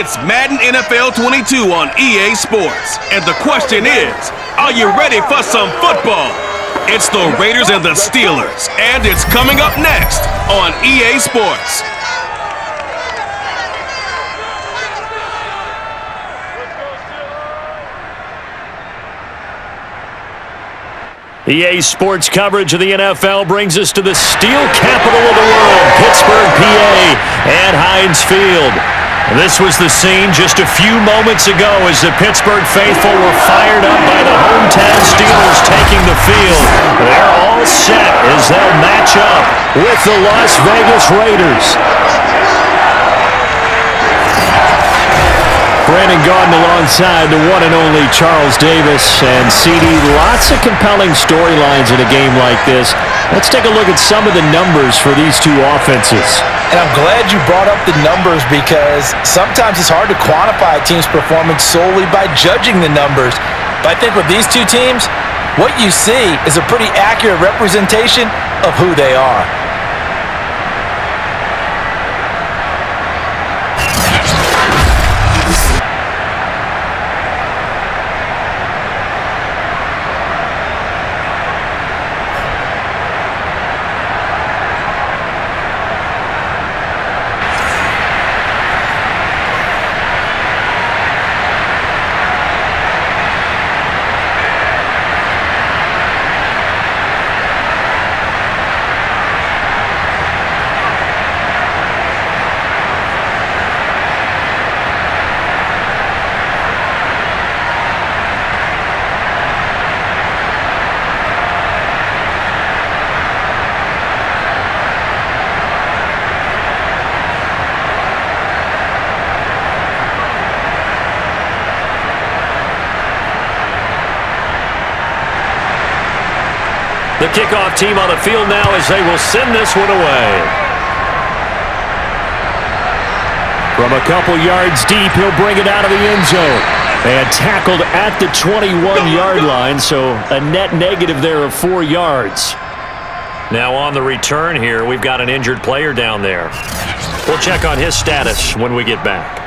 It's Madden NFL 22 on EA Sports. And the question is, are you ready for some football? It's the Raiders and the Steelers, and it's coming up next on EA Sports. EA Sports coverage of the NFL brings us to the steel capital of the world, Pittsburgh, PA, and Heinz Field. This was the scene just a few moments ago as the Pittsburgh faithful were fired up by the hometown Steelers taking the field. They're all set as they'll match up with the Las Vegas Raiders. Brandon Gaudin alongside the one and only Charles Davis. And CD, lots of compelling storylines in a game like this. Let's take a look at some of the numbers for these two offenses. And I'm glad you brought up the numbers because sometimes it's hard to quantify a team's performance solely by judging the numbers. But I think with these two teams, what you see is a pretty accurate representation of who they are. The kickoff team on the field now as they will send this one away. From a couple yards deep, he'll bring it out of the end zone. And tackled at the 21-yard line, so a net negative there of 4 yards. Now on the return here, we've got an injured player down there. We'll check on his status when we get back.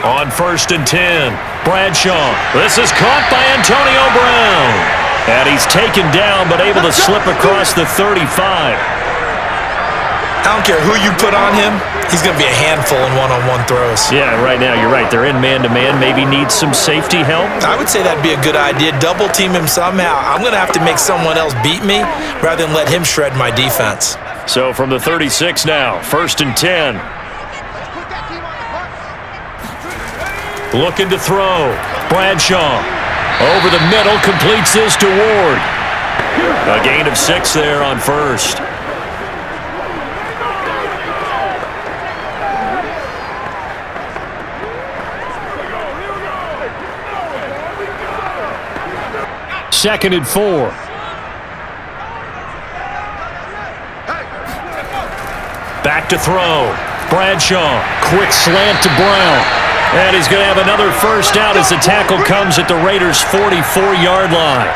On 1st and 10, Bradshaw. This is caught by Antonio Brown. And he's taken down, but able to slip across the 35. I don't care who you put on him, he's going to be a handful in one-on-one throws. Yeah, right now, you're right. They're in man-to-man. Maybe needs some safety help. I would say that'd be a good idea. Double team him somehow. I'm going to have to make someone else beat me rather than let him shred my defense. So from the 36 now, 1st and 10. Looking to throw. Bradshaw. Over the middle, completes this to Ward. A gain of 6 there on 1st. Second and 4. Back to throw. Bradshaw. Quick slant to Brown. And he's going to have another first down as the tackle comes at the Raiders' 44-yard line.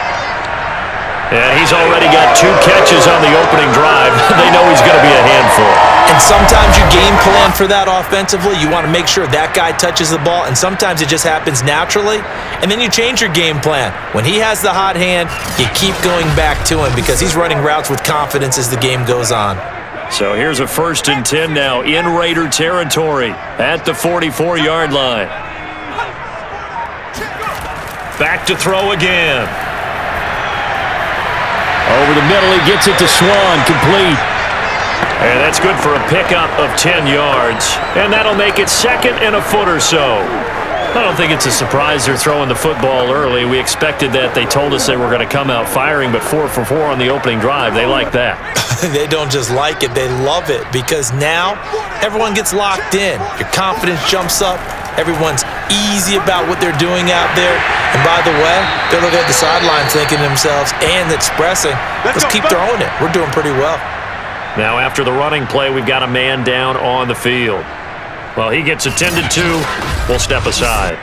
And he's already got 2 catches on the opening drive. They know he's going to be a handful. And sometimes you game plan for that offensively. You want to make sure that guy touches the ball, and sometimes it just happens naturally. And then you change your game plan. When he has the hot hand, you keep going back to him because he's running routes with confidence as the game goes on. So here's a 1st and 10 now in Raider territory at the 44-yard line. Back to throw again. Over the middle, he gets it to Swan, complete. And that's good for a pickup of 10 yards. And that'll make it 2nd and a foot or so. I don't think it's a surprise they're throwing the football early. We expected that. They told us they were going to come out firing, but 4 for 4 on the opening drive. They like that. They don't just like it, they love it, because now everyone gets locked in. Your confidence jumps up. Everyone's easy about what they're doing out there. And by the way, they're looking at the sideline thinking to themselves and expressing, let's keep throwing it. We're doing pretty well. Now after the running play, we've got a man down on the field. Well, he gets attended to. We'll step aside.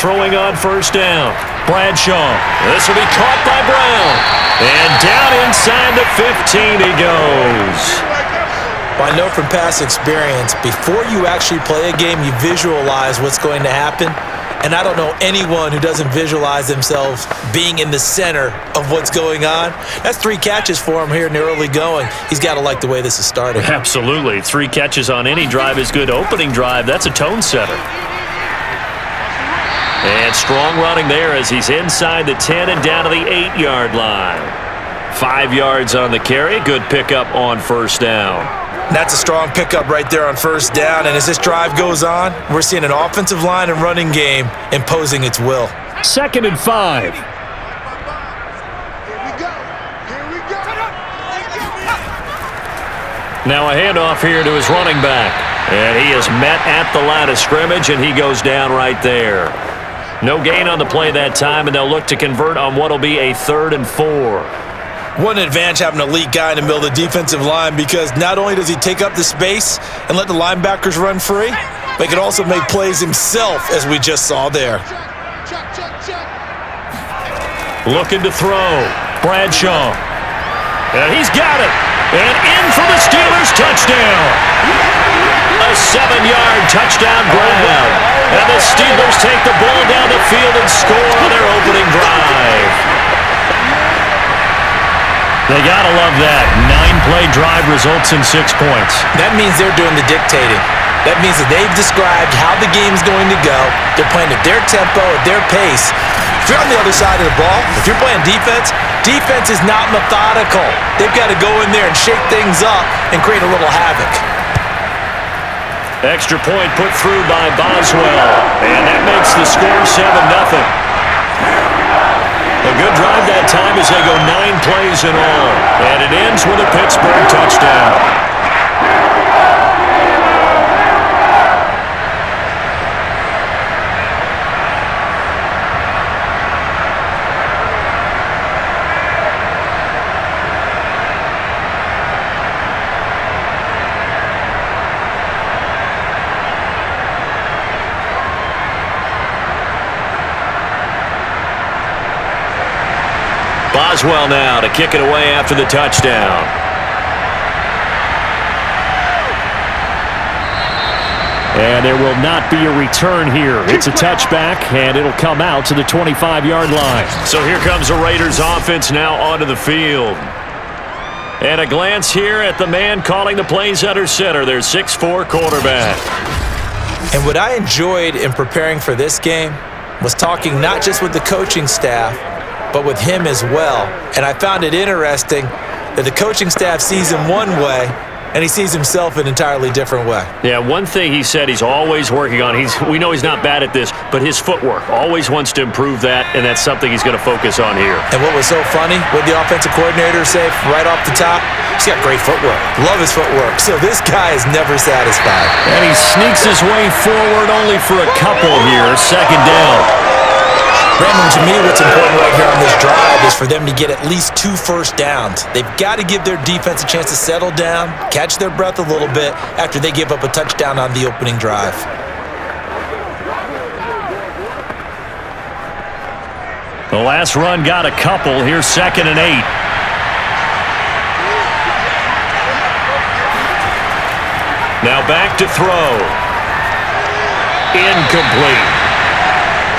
Throwing on first down. Bradshaw. This will be caught by Brown. And down inside the 15 he goes. Well, I know from past experience, before you actually play a game, you visualize what's going to happen. And I don't know anyone who doesn't visualize themselves being in the center of what's going on. That's 3 catches for him here in the early going. He's got to like the way this is starting. Absolutely. 3 catches on any drive is good. Opening drive, that's a tone setter. And strong running there as he's inside the 10 and down to the 8-yard line. 5 yards on the carry. Good pickup on first down. That's a strong pickup right there on first down. And as this drive goes on, we're seeing an offensive line and running game imposing its will. 2nd and 5. Now a handoff here to his running back. And he is met at the line of scrimmage, and he goes down right there. No gain on the play that time, and they'll look to convert on what will be a 3rd and 4. What an advantage having an elite guy in the middle of the defensive line, because not only does he take up the space and let the linebackers run free, but he can also make plays himself, as we just saw there. Looking to throw. Bradshaw. And he's got it. And in for the Steelers touchdown. A 7-yard touchdown grab. And the Steelers take the ball down the field and score on their opening drive. They gotta love that. 9-play drive results in 6 points. That means they're doing the dictating. That means that they've described how the game's going to go. They're playing at their tempo, at their pace. If you're on the other side of the ball, if you're playing defense, defense is not methodical. They've got to go in there and shake things up and create a little havoc. Extra point put through by Boswell. And that makes the score 7-0. A good drive that time as they go 9 plays in all. And it ends with a Pittsburgh touchdown. Boswell now to kick it away after the touchdown. And there will not be a return here. It's a touchback, and it'll come out to the 25-yard line. So here comes the Raiders offense now onto the field. And a glance here at the man calling the plays under center, their 6'4" quarterback. And what I enjoyed in preparing for this game was talking not just with the coaching staff, but with him as well. And I found it interesting that the coaching staff sees him one way, and he sees himself an entirely different way. Yeah, one thing he said he's always working on, we know he's not bad at this, but his footwork, always wants to improve that, and that's something he's going to focus on here. And what was so funny, what the offensive coordinator say right off the top, he's got great footwork. Love his footwork. So this guy is never satisfied. And he sneaks his way forward only for a couple here, 2nd down. Brandon, to me, what's important right here on this drive is for them to get at least 2 first downs. They've got to give their defense a chance to settle down, catch their breath a little bit after they give up a touchdown on the opening drive. The last run got a couple. Here's 2nd and 8. Now back to throw. Incomplete.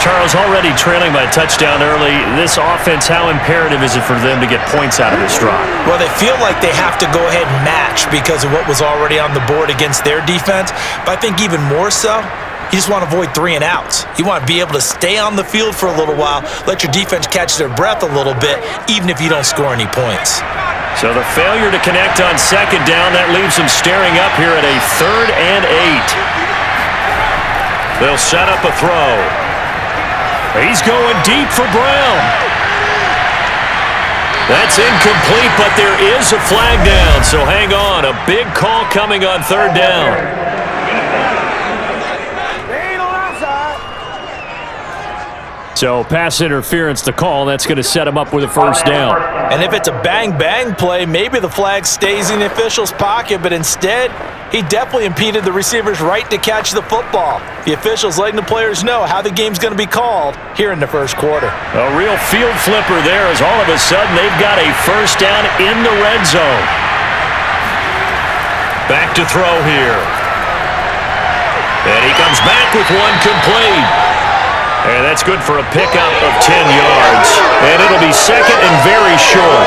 Charles, already trailing by a touchdown early. This offense, how imperative is it for them to get points out of this drive? Well, they feel like they have to go ahead and match because of what was already on the board against their defense. But I think even more so, you just want to avoid 3 and outs. You want to be able to stay on the field for a little while, let your defense catch their breath a little bit, even if you don't score any points. So the failure to connect on second down, that leaves them staring up here at a 3rd and 8. They'll set up a throw. He's going deep for Brown. That's incomplete, but there is a flag down, so hang on. A big call coming on 3rd down. So pass interference to call. That's going to set him up with a 1st down. And if it's a bang-bang play, maybe the flag stays in the official's pocket, but instead, he definitely impeded the receiver's right to catch the football. The official's letting the players know how the game's going to be called here in the 1st quarter. A real field flipper there as all of a sudden they've got a 1st down in the red zone. Back to throw here. And he comes back with one complete. And that's good for a pickup of 10 yards. And it'll be 2nd and very short.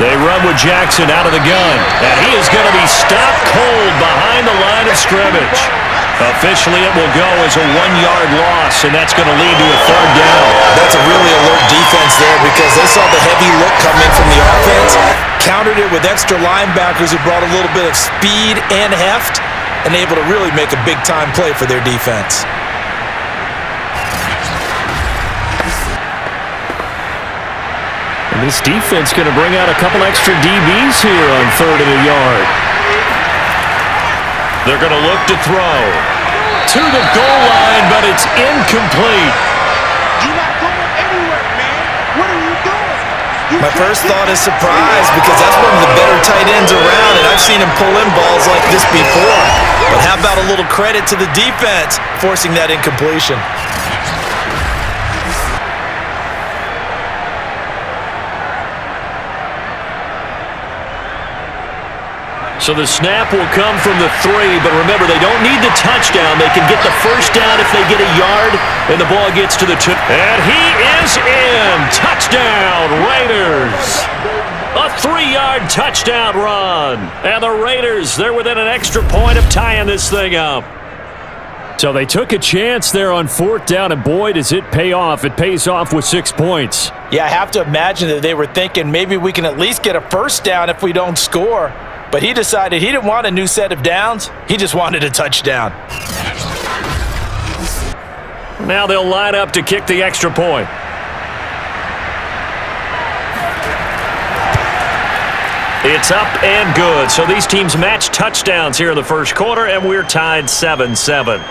They run with Jackson out of the gun, and he is going to be stopped cold behind the line of scrimmage. Officially, it will go as a 1-yard loss, and that's going to lead to a 3rd down. That's a really alert defense there because they saw the heavy look come in from the offense, countered it with extra linebackers who brought a little bit of speed and heft, and able to really make a big-time play for their defense. And this defense going to bring out a couple extra DBs here on 3rd and a yard. They're going to look to throw to the goal line, but it's incomplete. You're not going anywhere, man. What are you doing? My first thought is surprise because that's one of the better tight ends around, and I've seen him pull in balls like this before. But how about a little credit to the defense forcing that incompletion? So the snap will come from the 3, but remember, they don't need the touchdown. They can get the 1st down if they get a yard, and the ball gets to the 2. And he is in. Touchdown, Raiders. A 3-yard touchdown run. And the Raiders, they're within an extra point of tying this thing up. So they took a chance there on 4th down, and boy, does it pay off. It pays off with 6 points. Yeah, I have to imagine that they were thinking maybe we can at least get a 1st down if we don't score. But he decided he didn't want a new set of downs. He just wanted a touchdown. Now they'll line up to kick the extra point. It's up and good. So these teams match touchdowns here in the 1st quarter, and we're tied 7-7.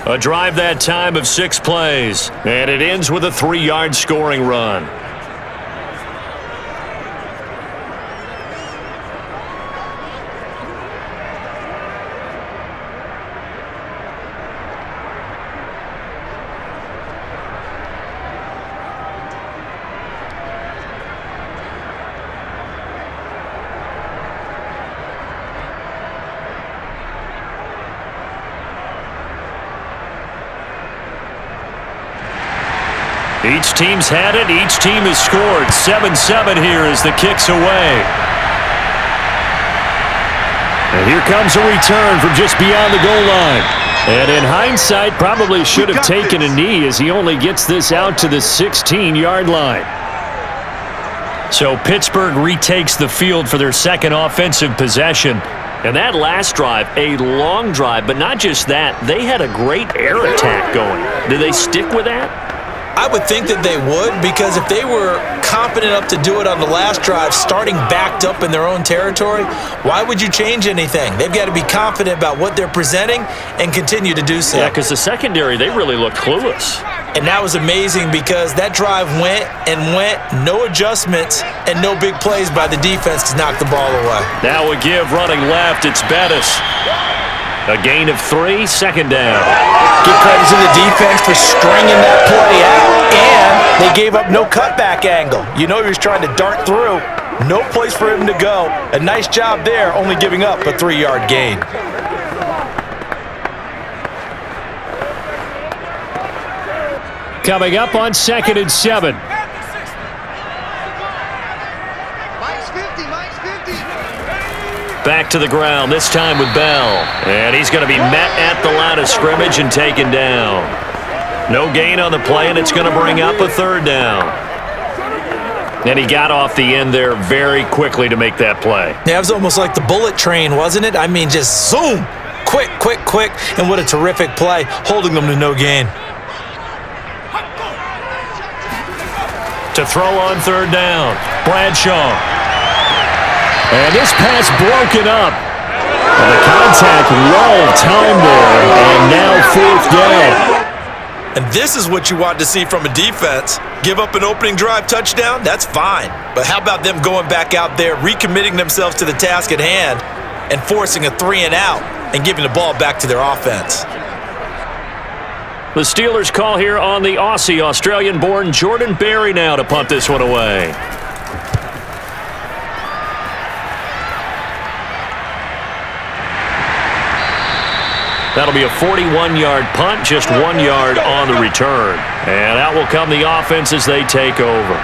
A drive that time of 6 plays, and it ends with a 3-yard scoring run. Each team's had it. Each team has scored. 7-7 here as the kick's away. And here comes a return from just beyond the goal line. And in hindsight, probably should have taken a knee as he only gets this out to the 16-yard line. So Pittsburgh retakes the field for their 2nd offensive possession. And that last drive, a long drive, but not just that. They had a great air attack going. Do they stick with that? I would think that they would, because if they were confident enough to do it on the last drive, starting backed up in their own territory, why would you change anything? They've got to be confident about what they're presenting and continue to do so. Yeah, because the secondary, they really looked clueless. And that was amazing because that drive went and went, no adjustments and no big plays by the defense to knock the ball away. Now we give running left, it's Bettis. A gain of 3, second down. Give credit to the defense for stringing that play out, and they gave up no cutback angle. You know he was trying to dart through. No place for him to go. A nice job there, only giving up a 3-yard gain. Coming up on 2nd and 7. Back to the ground, this time with Bell. And he's going to be met at the line of scrimmage and taken down. No gain on the play, and it's going to bring up a 3rd down. And he got off the end there very quickly to make that play. Yeah, it was almost like the bullet train, wasn't it? I mean, just zoom. Quick, quick, quick. And what a terrific play, holding them to no gain. To throw on 3rd down, Bradshaw. And this pass broken up. And the contact well timed there, and now 4th down. And this is what you want to see from a defense. Give up an opening drive touchdown, that's fine. But how about them going back out there, recommitting themselves to the task at hand, and forcing a 3-and-out and giving the ball back to their offense. The Steelers call here on the Aussie, Australian-born Jordan Berry now to punt this one away. That'll be a 41-yard punt, just 1 yard on the return. And out will come the offense as they take over.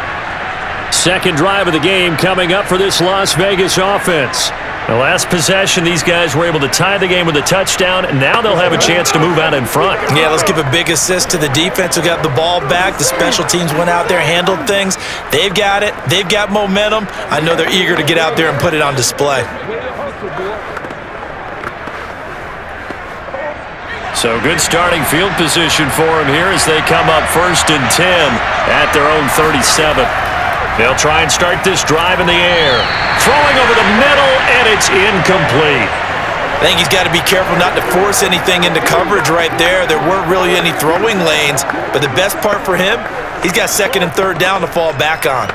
Second drive of the game coming up for this Las Vegas offense. The last possession, these guys were able to tie the game with a touchdown, and now they'll have a chance to move out in front. Yeah, let's give a big assist to the defense who got the ball back. The special teams went out there, handled things. They've got it. They've got momentum. I know they're eager to get out there and put it on display. So good starting field position for them here as they come up 1st and 10 at their own 37. They'll try and start this drive in the air. Throwing over the middle, and it's incomplete. I think he's got to be careful not to force anything into coverage right there. There weren't really any throwing lanes, but the best part for him, he's got 2nd and 3rd down to fall back on.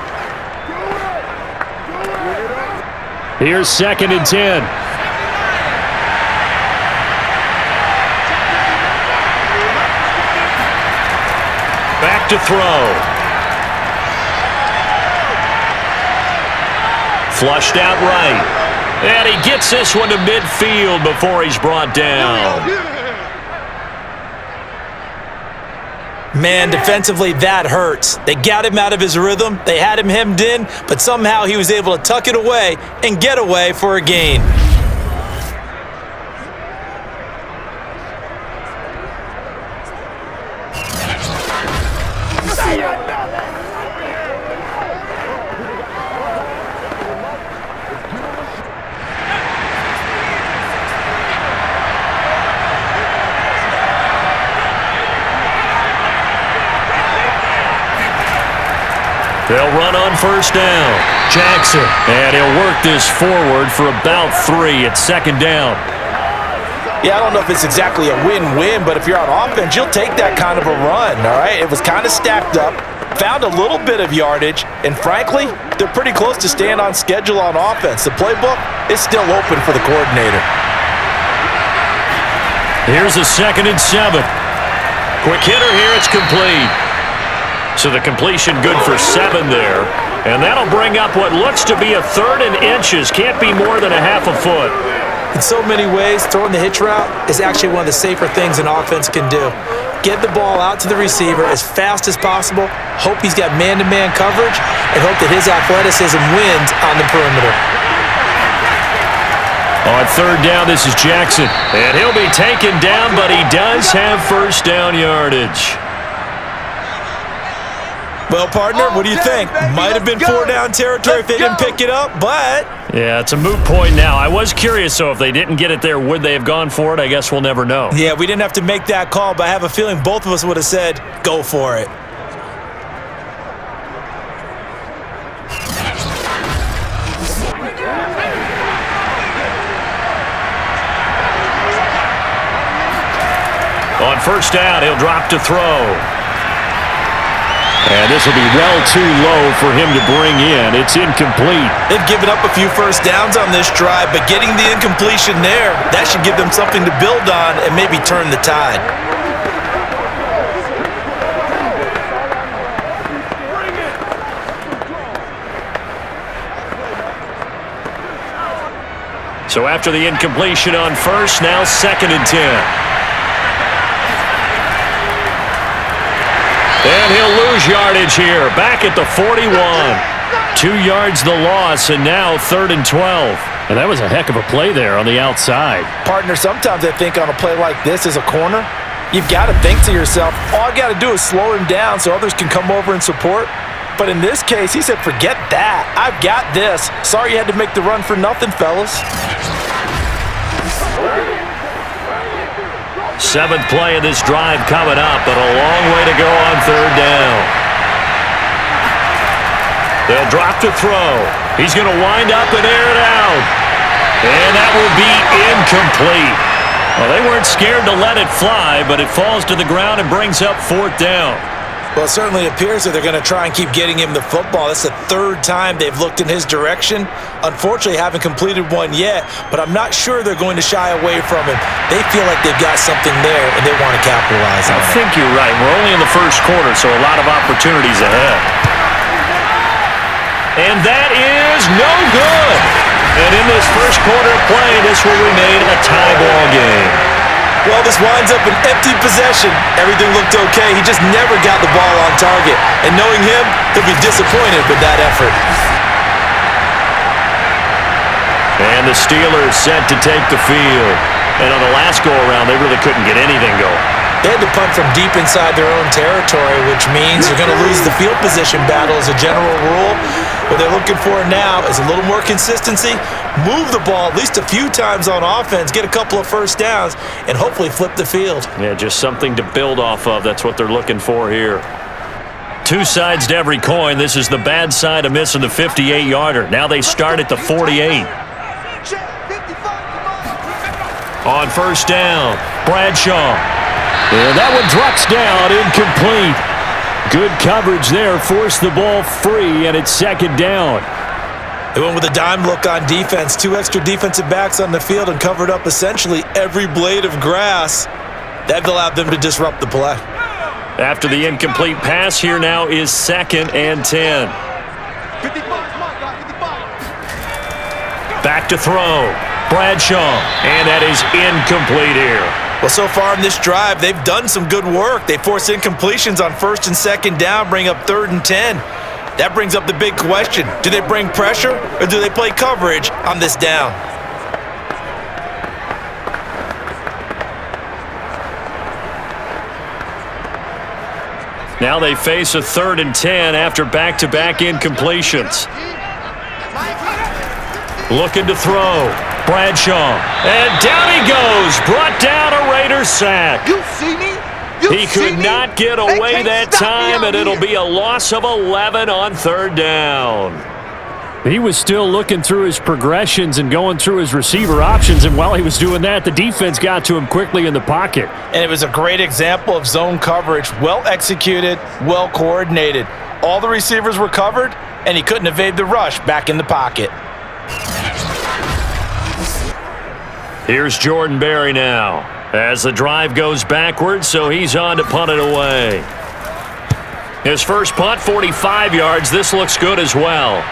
Here's 2nd and 10. Back to throw. Flushed out right. And he gets this one to midfield before he's brought down. Man, defensively, that hurts. They got him out of his rhythm. They had him hemmed in, but somehow he was able to tuck it away and get away for a gain. They'll run on 1st down. Jackson. And he'll work this forward for about 3 at 2nd down. Yeah, I don't know if it's exactly a win-win, but if you're on offense, you'll take that kind of a run, all right? It was kind of stacked up, found a little bit of yardage, and frankly, they're pretty close to staying on schedule on offense. The playbook is still open for the coordinator. Here's a 2nd and 7. Quick hitter here, it's complete. So the completion good for 7 there. And that'll bring up what looks to be a 3rd and inches. Can't be more than a half a foot. In so many ways, throwing the hitch route is actually one of the safer things an offense can do. Get the ball out to the receiver as fast as possible, hope he's got man-to-man coverage, and hope that his athleticism wins on the perimeter. On 3rd down, this is Jackson. And he'll be taken down, but he does have 1st down yardage. Well, partner, what do you think? Might have been 4-down territory if they didn't pick it up, but... Yeah, it's a moot point now. I was curious, so if they didn't get it there, would they have gone for it? I guess we'll never know. Yeah, we didn't have to make that call, but I have a feeling both of us would have said, go for it. On first down, he'll drop to throw. And this will be well too low for him to bring in. It's incomplete. They've given up a few first downs on this drive, but getting the incompletion there, that should give them something to build on and maybe turn the tide. So after the incompletion on first, now 2nd and 10. And he'll lose yardage here. Back at the 41. 2 yards the loss, and now 3rd and 12. And that was a heck of a play there on the outside. Partner, sometimes I think on a play like this as a corner, you've got to think to yourself, all I got to do is slow him down so others can come over and support. But in this case, he said, forget that. I've got this. Sorry you had to make the run for nothing, fellas. 7th play of this drive coming up, but a long way to go on 3rd down. They'll drop to throw. He's going to wind up and air it out. And that will be incomplete. Well, they weren't scared to let it fly, but it falls to the ground and brings up 4th down. Well, it certainly appears that they're going to try and keep getting him the football. That's the 3rd time they've looked in his direction. Unfortunately, haven't completed one yet, but I'm not sure they're going to shy away from him. They feel like they've got something there, and they want to capitalize on it. I think you're right. We're only in the first quarter, so a lot of opportunities ahead. And that is no good. And in this first quarter of play, this will remain a tie ball game. Well, this winds up an empty possession. Everything looked okay. He just never got the ball on target. And knowing him, he'll be disappointed with that effort. And the Steelers set to take the field. And on the last go-around, they really couldn't get anything going. They had to punt from deep inside their own territory, which means they're going to lose the field position battle as a general rule. What they're looking for now is a little more consistency, move the ball at least a few times on offense, get a couple of first downs, and hopefully flip the field. Yeah, just something to build off of. That's what they're looking for here. 2 sides to every coin. This is the bad side of missing the 58-yarder. Now they start at the 48. On first down, Bradshaw. And that one drops down, incomplete. Good coverage there, forced the ball free, and it's 2nd down. They went with a dime look on defense, 2 extra defensive backs on the field and covered up essentially every blade of grass. That allowed them to disrupt the play. After the incomplete pass, here now is 2nd and 10. Back to throw. Bradshaw, and that is incomplete here. Well, so far in this drive, they've done some good work. They force incompletions on 1st and 2nd down, bring up 3rd and 10. That brings up the big question. Do they bring pressure, or do they play coverage on this down? Now they face a 3rd and 10 after back-to-back incompletions. Looking to throw. Bradshaw. And down he goes. Brought down a Raider sack. You see me? He could not get away that time, and it'll be a loss of 11 on 3rd down. He was still looking through his progressions and going through his receiver options, and while he was doing that, the defense got to him quickly in the pocket. And it was a great example of zone coverage. Well executed, well coordinated. All the receivers were covered, and he couldn't evade the rush back in the pocket. Here's Jordan Berry now as the drive goes backwards, so he's on to punt it away. His first punt, 45 yards. This looks good as well.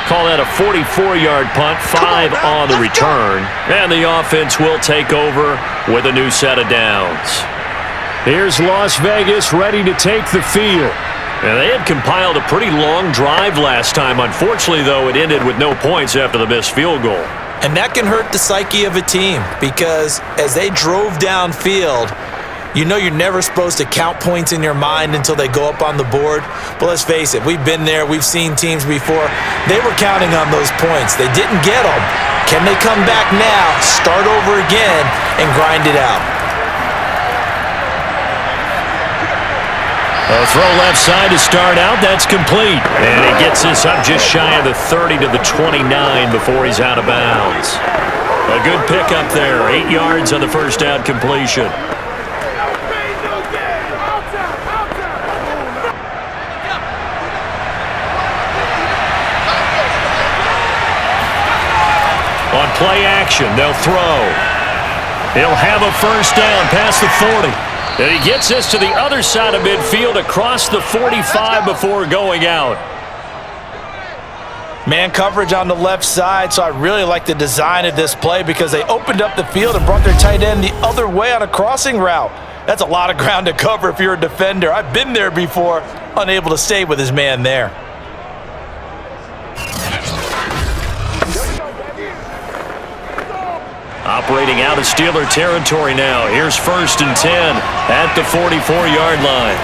Call that a 44-yard punt, 5 on the return. And the offense will take over with a new set of downs. Here's Las Vegas ready to take the field. And they had compiled a pretty long drive last time. Unfortunately, though, it ended with no points after the missed field goal. And that can hurt the psyche of a team because as they drove downfield, you know you're never supposed to count points in your mind until they go up on the board. But let's face it, we've been there. We've seen teams before. They were counting on those points. They didn't get them. Can they come back now, start over again, and grind it out? A throw left side to start out. That's complete. And he gets this up just shy of the 30 to the 29 before he's out of bounds. A good pickup there. 8 yards on the first down completion. On play action, they'll throw. He'll have a first down past the 40. And he gets this to the other side of midfield across the 45 before going out. Man coverage on the left side, so I really like the design of this play because they opened up the field and brought their tight end the other way on a crossing route. That's a lot of ground to cover if you're a defender. I've been there before, unable to stay with his man there. Operating out of Steeler territory now. Here's 1st and 10 at the 44-yard line.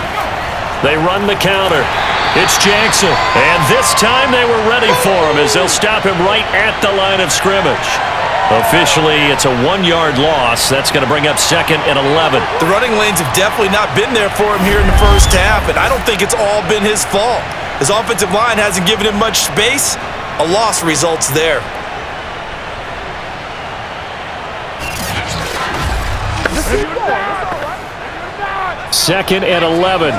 They run the counter. It's Jackson. And this time they were ready for him as they'll stop him right at the line of scrimmage. Officially, it's a 1-yard loss. That's going to bring up 2nd and 11. The running lanes have definitely not been there for him here in the first half, and I don't think it's all been his fault. His offensive line hasn't given him much space. A loss results there. Second and 11.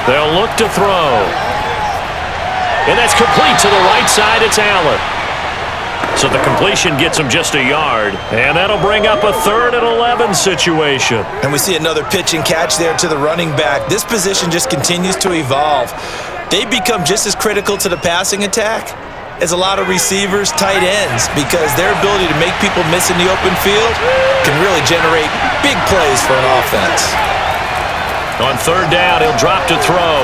They'll look to throw. And that's complete to the right side. It's Allen. So the completion gets him just a yard. And that'll bring up a 3rd and 11 situation. And we see another pitch and catch there to the running back. This position just continues to evolve. They become just as critical to the passing attack as a lot of receivers, tight ends, because their ability to make people miss in the open field can really generate big plays for an offense. On 3rd down, he'll drop to throw.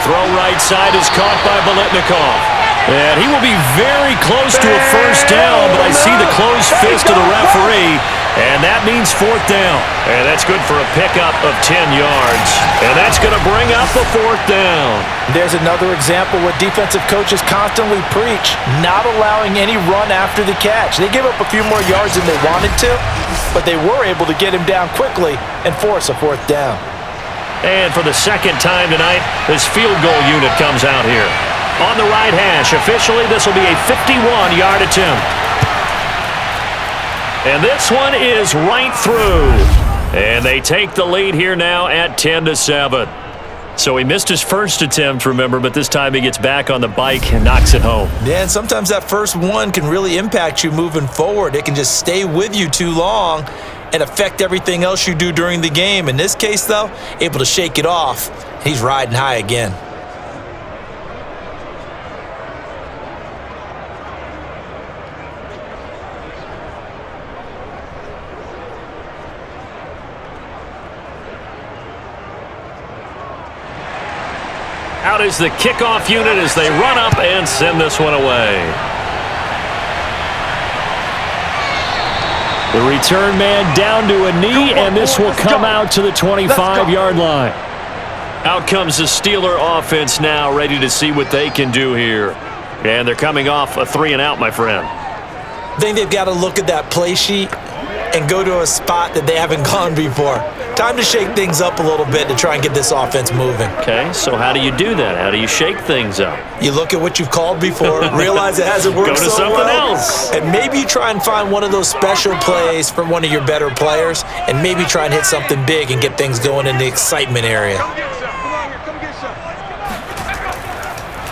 Throw right side is caught by Biletnikoff. And he will be very close to a first down, but I see the closed fist of the referee, and that means 4th down. And that's good for a pickup of 10 yards. And that's going to bring up a 4th down. There's another example what defensive coaches constantly preach, not allowing any run after the catch. They gave up a few more yards than they wanted to, but they were able to get him down quickly and force a 4th down. And for the 2nd time tonight, this field goal unit comes out here. On the right hash, officially, this will be a 51-yard attempt. And this one is right through. And they take the lead here now at 10-7. So he missed his first attempt, remember, but this time he gets back on the bike and knocks it home. Yeah, and sometimes that first one can really impact you moving forward. It can just stay with you too long and affect everything else you do during the game. In this case, though, able to shake it off. He's riding high again. Out is the kickoff unit as they run up and send this one away. The return man down to a knee, and this will come out to the 25-yard line. Out comes the Steeler offense now, ready to see what they can do here. And they're coming off a 3-and-out, my friend. I think they've got to look at that play sheet and go to a spot that they haven't gone before. Time to shake things up a little bit to try and get this offense moving. Okay, so how do you do that? How do you shake things up? You look at what you've called before, realize it hasn't worked Go to so something well, else. and maybe you try and find one of those special plays from one of your better players, and maybe try and hit something big and get things going in the excitement area.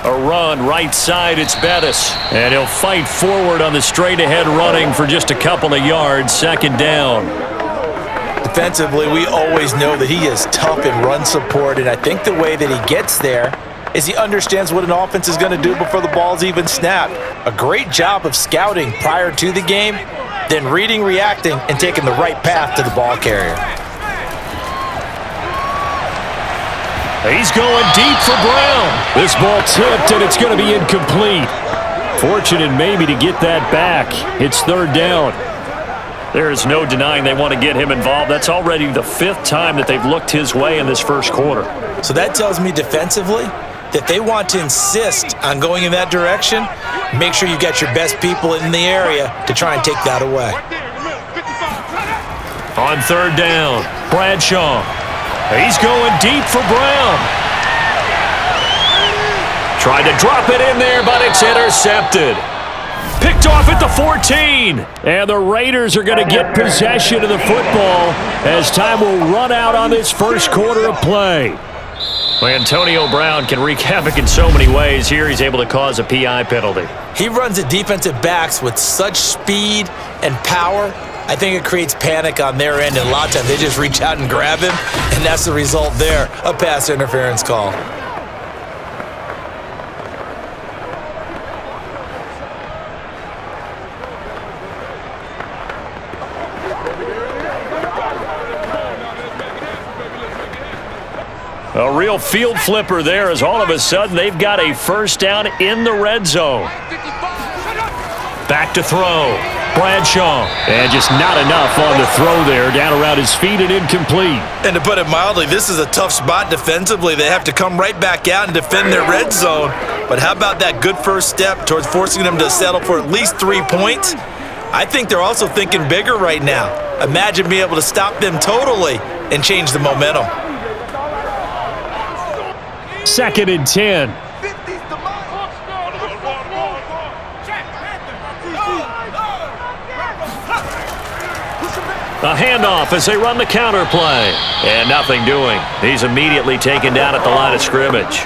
A run right side, it's Bettis. And he'll fight forward on the straight-ahead running for just a couple of yards. 2nd down. Defensively, we always know that he is tough in run support, and I think the way that he gets there is he understands what an offense is going to do before the ball's even snapped. A great job of scouting prior to the game, then reading, reacting, and taking the right path to the ball carrier. He's going deep for Brown. This ball tipped, and it's going to be incomplete. Fortunate maybe to get that back. It's 3rd down. There is no denying they want to get him involved. That's already the 5th time that they've looked his way in this first quarter. So that tells me defensively that they want to insist on going in that direction. Make sure you've got your best people in the area to try and take that away. On 3rd down, Bradshaw. He's going deep for Brown. Tried to drop it in there, but it's intercepted. Picked off at the 14. And the Raiders are going to get possession of the football as time will run out on this first quarter of play. Well, Antonio Brown can wreak havoc in so many ways. Here he's able to cause a PI penalty. He runs at defensive backs with such speed and power. I think it creates panic on their end, and a lot of times they just reach out and grab him, and that's the result there, a pass interference call. A real field flipper there as all of a sudden they've got a first down in the red zone. Back to throw. Bradshaw. And just not enough on the throw there. Down around his feet and incomplete. And to put it mildly, this is a tough spot defensively. They have to come right back out and defend their red zone. But how about that good first step towards forcing them to settle for at least 3 points? I think they're also thinking bigger right now. Imagine being able to stop them totally and change the momentum. 2nd and 10. A handoff as they run the counter play. And nothing doing. He's immediately taken down at the line of scrimmage.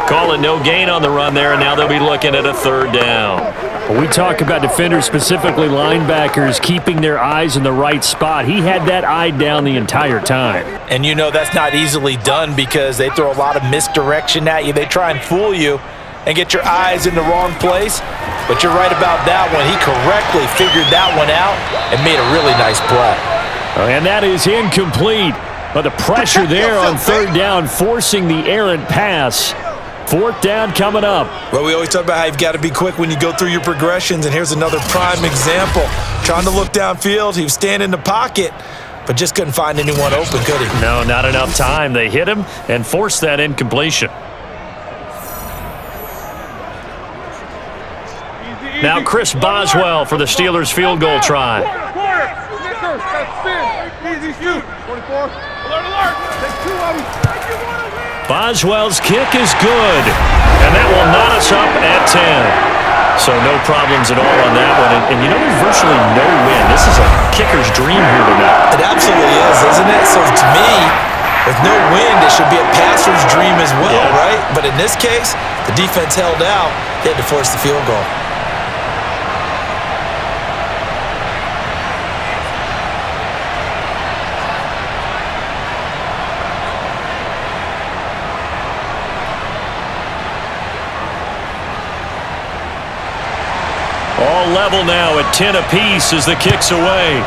Calling no gain on the run there, and now they'll be looking at a 3rd down. When we talk about defenders, specifically linebackers, keeping their eyes in the right spot, he had that eye down the entire time. And you know that's not easily done because they throw a lot of misdirection at you. They try and fool you and get your eyes in the wrong place. But you're right about that one. He correctly figured that one out and made a really nice play. And that is incomplete. But the pressure there on 3rd down, forcing the errant pass. 4th down coming up. Well, we always talk about how you've got to be quick when you go through your progressions, and here's another prime example. Trying to look downfield, he was standing in the pocket, but just couldn't find anyone open, could he? No, not enough time. They hit him and forced that incompletion. Now Chris Boswell for the Steelers field goal try. Boswell's kick is good, and that will knot us up at 10. So no problems at all on that one. And you know, there's virtually no wind. This is a kicker's dream here tonight. It absolutely is, isn't it? So to me, with no wind, it should be a passer's dream as well, right? But in this case, the defense held out. They had to force the field goal. All level now at 10 apiece as the kick's away.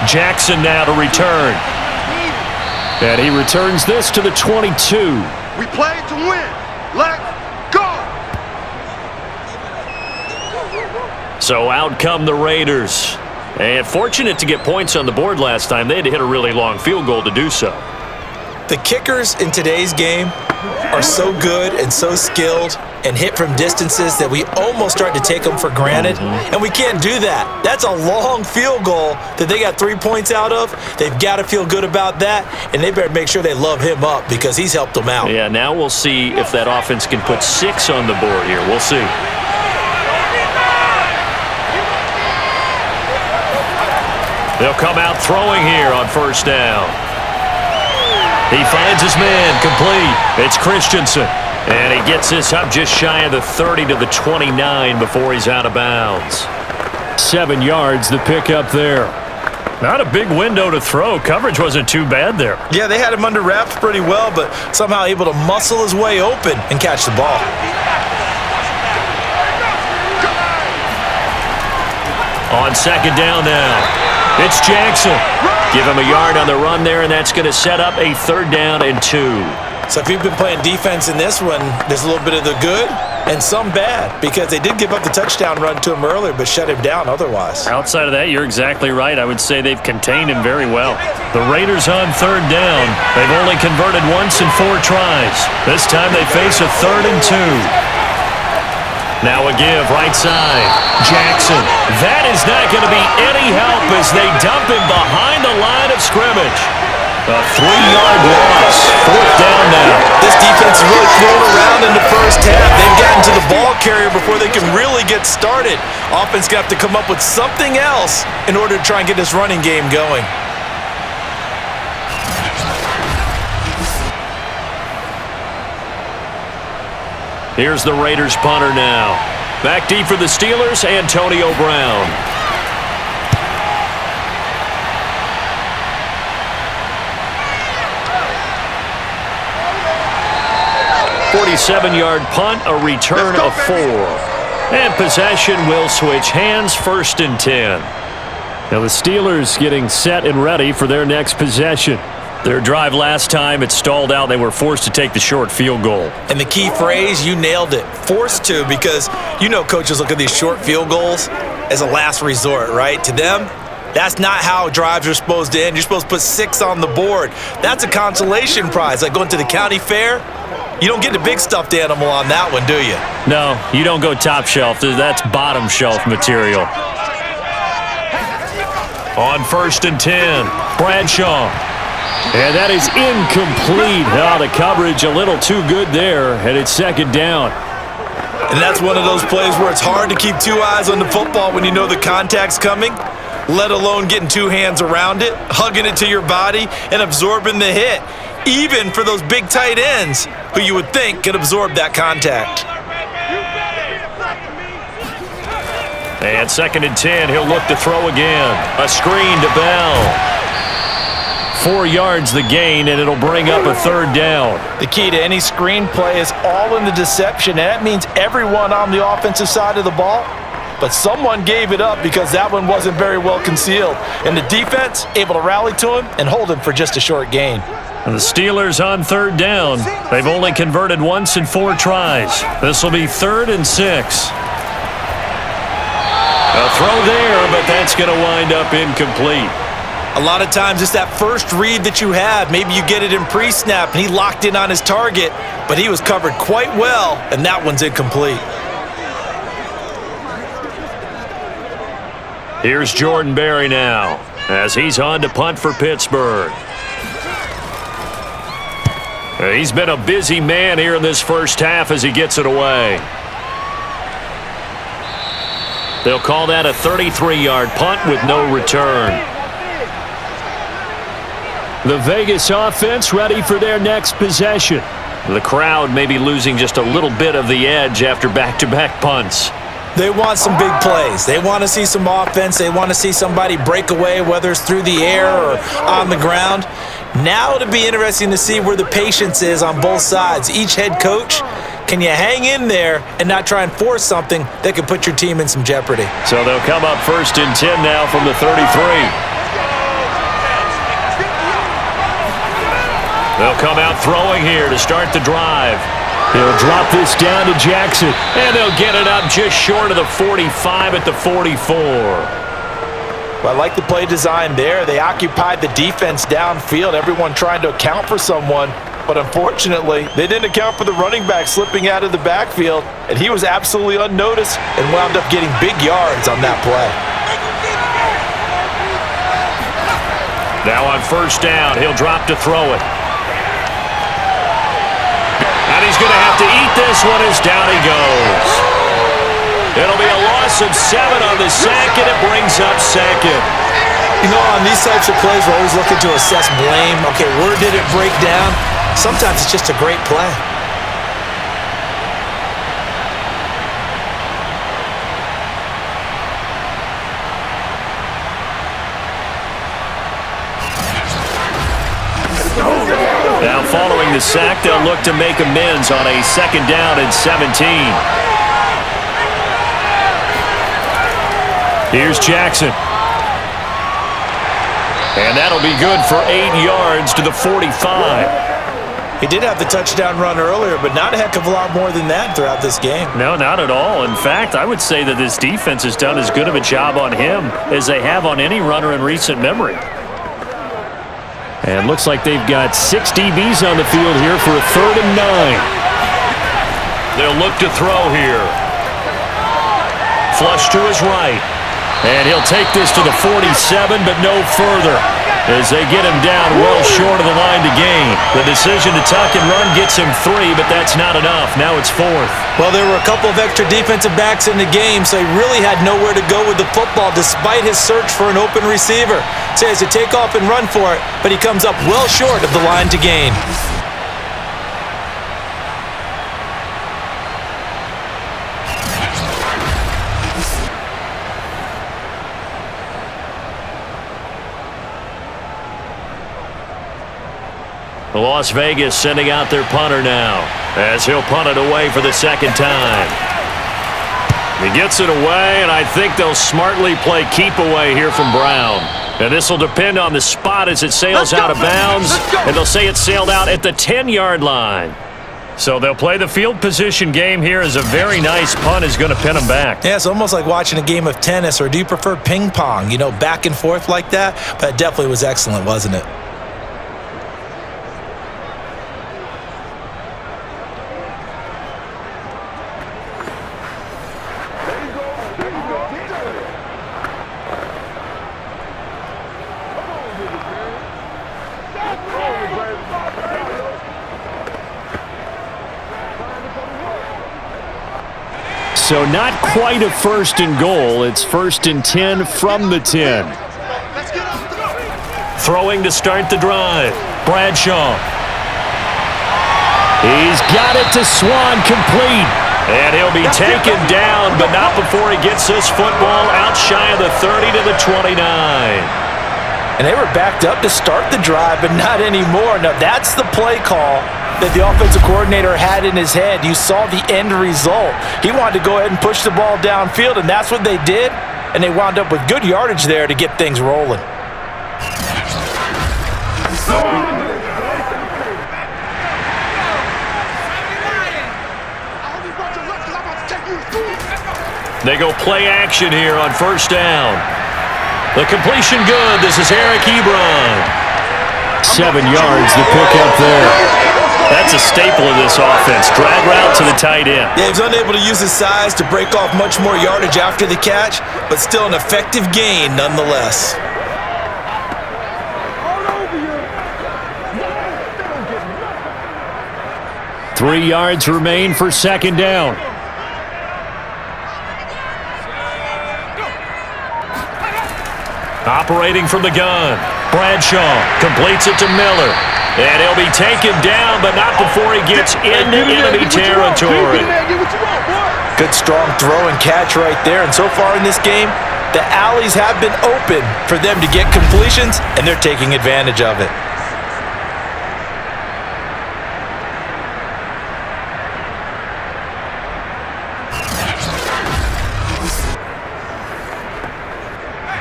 Jackson now to return. And he returns this to the 22. We play to win. Let's go. So out come the Raiders. And fortunate to get points on the board last time. They had to hit a really long field goal to do so. The kickers in today's game are so good and so skilled and hit from distances that we almost start to take them for granted. And we can't do that. That's a long field goal that they got 3 points out of. They've got to feel good about that, and they better make sure they love him up because he's helped them out. Yeah, now we'll see if that offense can put 6 on the board here. We'll see. They'll come out throwing here on 1st down. He finds his man, complete. It's Christensen. And he gets this up just shy of the 30 to the 29 before he's out of bounds. 7 yards, the pickup there. Not a big window to throw. Coverage wasn't too bad there. Yeah, they had him under wraps pretty well, but somehow able to muscle his way open and catch the ball. On 2nd down now. It's Jackson. Give him a yard on the run there, and that's going to set up a 3rd down and 2. So if you've been playing defense in this one, there's a little bit of the good and some bad because they did give up the touchdown run to him earlier but shut him down otherwise. Outside of that, you're exactly right. I would say they've contained him very well. The Raiders on 3rd down. They've only converted once in 4 tries. This time they face a 3rd and 2. Now a give, right side. Jackson. That is not going to be any help as they dump him behind the line of scrimmage. A 3-yard loss. 4th down now. really thrown around in the first half. They've gotten to the ball carrier before they can really get started. Offense got to come up with something else in order to try and get this running game going. Here's the Raiders punter now. Back deep for the Steelers, Antonio Brown. 47-yard punt, a return of 4. And possession will switch hands, 1st and 10. Now the Steelers getting set and ready for their next possession. Their drive last time, it stalled out. They were forced to take the short field goal. And the key phrase, you nailed it, forced to, because you know coaches look at these short field goals as a last resort, right? To them, that's not how drives are supposed to end. You're supposed to put 6 on the board. That's a consolation prize, like going to the county fair. You don't get the big stuffed animal on that one, do you? No, you don't go top shelf. That's bottom shelf material. On 1st and 10, Bradshaw. And that is incomplete. The coverage a little too good there, and it's 2nd down. And that's one of those plays where it's hard to keep 2 eyes on the football when you know the contact's coming, let alone getting 2 hands around it, hugging it to your body, and absorbing the hit, even for those big tight ends who you would think could absorb that contact. And 2nd and 10, he'll look to throw again. A screen to Bell. 4 yards the gain, and it'll bring up a 3rd down. The key to any screen play is all in the deception, and that means everyone on the offensive side of the ball. But someone gave it up because that one wasn't very well concealed. And the defense able to rally to him and hold him for just a short gain. And the Steelers on 3rd down. They've only converted once in 4 tries. This will be 3rd and 6. A throw there, but that's going to wind up incomplete. A lot of times it's that first read that you have. Maybe you get it in pre-snap, and he locked in on his target, but he was covered quite well, and that one's incomplete. Here's Jordan Berry now, as he's on to punt for Pittsburgh. He's been a busy man here in this first half as he gets it away. They'll call that a 33-yard punt with no return. The Vegas offense ready for their next possession. The crowd may be losing just a little bit of the edge after back-to-back punts. They want some big plays. They want to see some offense. They want to see somebody break away, whether it's through the air or on the ground. Now it'll be interesting to see where the patience is on both sides. Each head coach, can you hang in there and not try and force something that could put your team in some jeopardy? So they'll come up 1st and 10 now from the 33. They'll come out throwing here to start the drive. He'll drop this down to Jackson. And they'll get it up just short of the 45 at the 44. Well, I like the play design there. They occupied the defense downfield, everyone trying to account for someone. But unfortunately, they didn't account for the running back slipping out of the backfield, and he was absolutely unnoticed and wound up getting big yards on that play. Now on 1st down, he'll drop to throw it. And he's going to have to eat this one as down he goes. It'll be a loss of 7 on the sack, and it brings up 2nd. You know, on these types of plays, we're always looking to assess blame. Okay, where did it break down? Sometimes it's just a great play. Now following the sack, they'll look to make amends on a 2nd down and 17. Here's Jackson. And that'll be good for 8 yards to the 45. He did have the touchdown run earlier, but not a heck of a lot more than that throughout this game. No, not at all. In fact, I would say that this defense has done as good of a job on him as they have on any runner in recent memory. And looks like they've got 6 DBs on the field here for a 3rd and 9. They'll look to throw here. Flush to his right. And he'll take this to the 47, but no further. as they get him down well short of the line to gain. The decision to tuck and run gets him 3, but that's not enough. Now it's 4th. Well, there were a couple of extra defensive backs in the game, so he really had nowhere to go with the football despite his search for an open receiver. So he has to take off and run for it, but he comes up well short of the line to gain. Las Vegas sending out their punter now as he'll punt it away for the second time. He gets it away, and I think they'll smartly play keep away here from Brown. And this will depend on the spot as it sails out of bounds, and they'll say it sailed out at the 10-yard line. So they'll play the field position game here as a very nice punt is going to pin them back. Yeah, it's almost like watching a game of tennis, or do you prefer ping pong? You know, back and forth like that? But it definitely was excellent, wasn't it? So not quite a 1st and goal. It's 1st and 10 from the 10. Throwing to start the drive. Bradshaw. He's got it to Swan, complete. And he'll be taken down, but not before he gets this football out shy of the 30 to the 29. And they were backed up to start the drive, but not anymore. Now, that's the play call that the offensive coordinator had in his head. You saw the end result. He wanted to go ahead and push the ball downfield, and that's what they did. And they wound up with good yardage there to get things rolling. They go play action here on 1st down. The completion good. This is Eric Ebron. 7 yards to pick up there. That's a staple of this offense. Drag route to the tight end. Yeah, he was unable to use his size to break off much more yardage after the catch, but still an effective gain nonetheless. Three yards remain for 2nd down. Operating from the gun. Bradshaw completes it to Miller. And he'll be taken down, but not before he gets into enemy territory. Good strong throw and catch right there. And so far in this game, the alleys have been open for them to get completions, and they're taking advantage of it.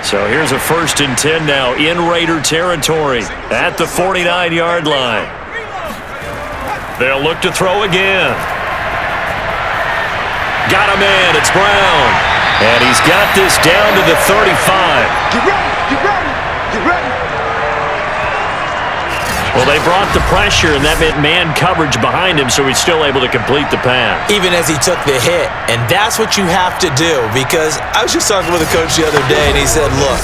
So here's a 1st and 10 now in Raider territory at the 49-yard line. They'll look to throw again. Got a man. It's Brown. And he's got this down to the 35. Get ready. Get ready. Get ready. Well, they brought the pressure, and that meant man coverage behind him, so he's still able to complete the pass. Even as he took the hit. And that's what you have to do, because I was just talking with a coach the other day, and he said, look,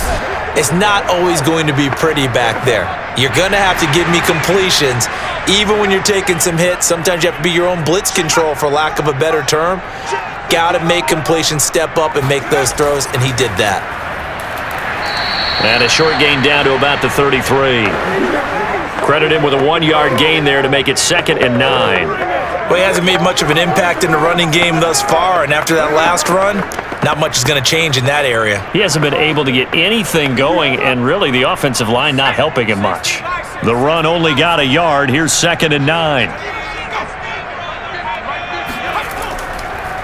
it's not always going to be pretty back there. You're going to have to give me completions, even when you're taking some hits. Sometimes you have to be your own blitz control, for lack of a better term. Got to make completions, step up, and make those throws, and he did that. And a short gain down to about the 33. Credit him with a 1-yard gain there to make it 2nd and 9. Well, he hasn't made much of an impact in the running game thus far, and after that last run, not much is going to change in that area. He hasn't been able to get anything going, and really the offensive line not helping him much. The run only got a yard. Here's 2nd and 9.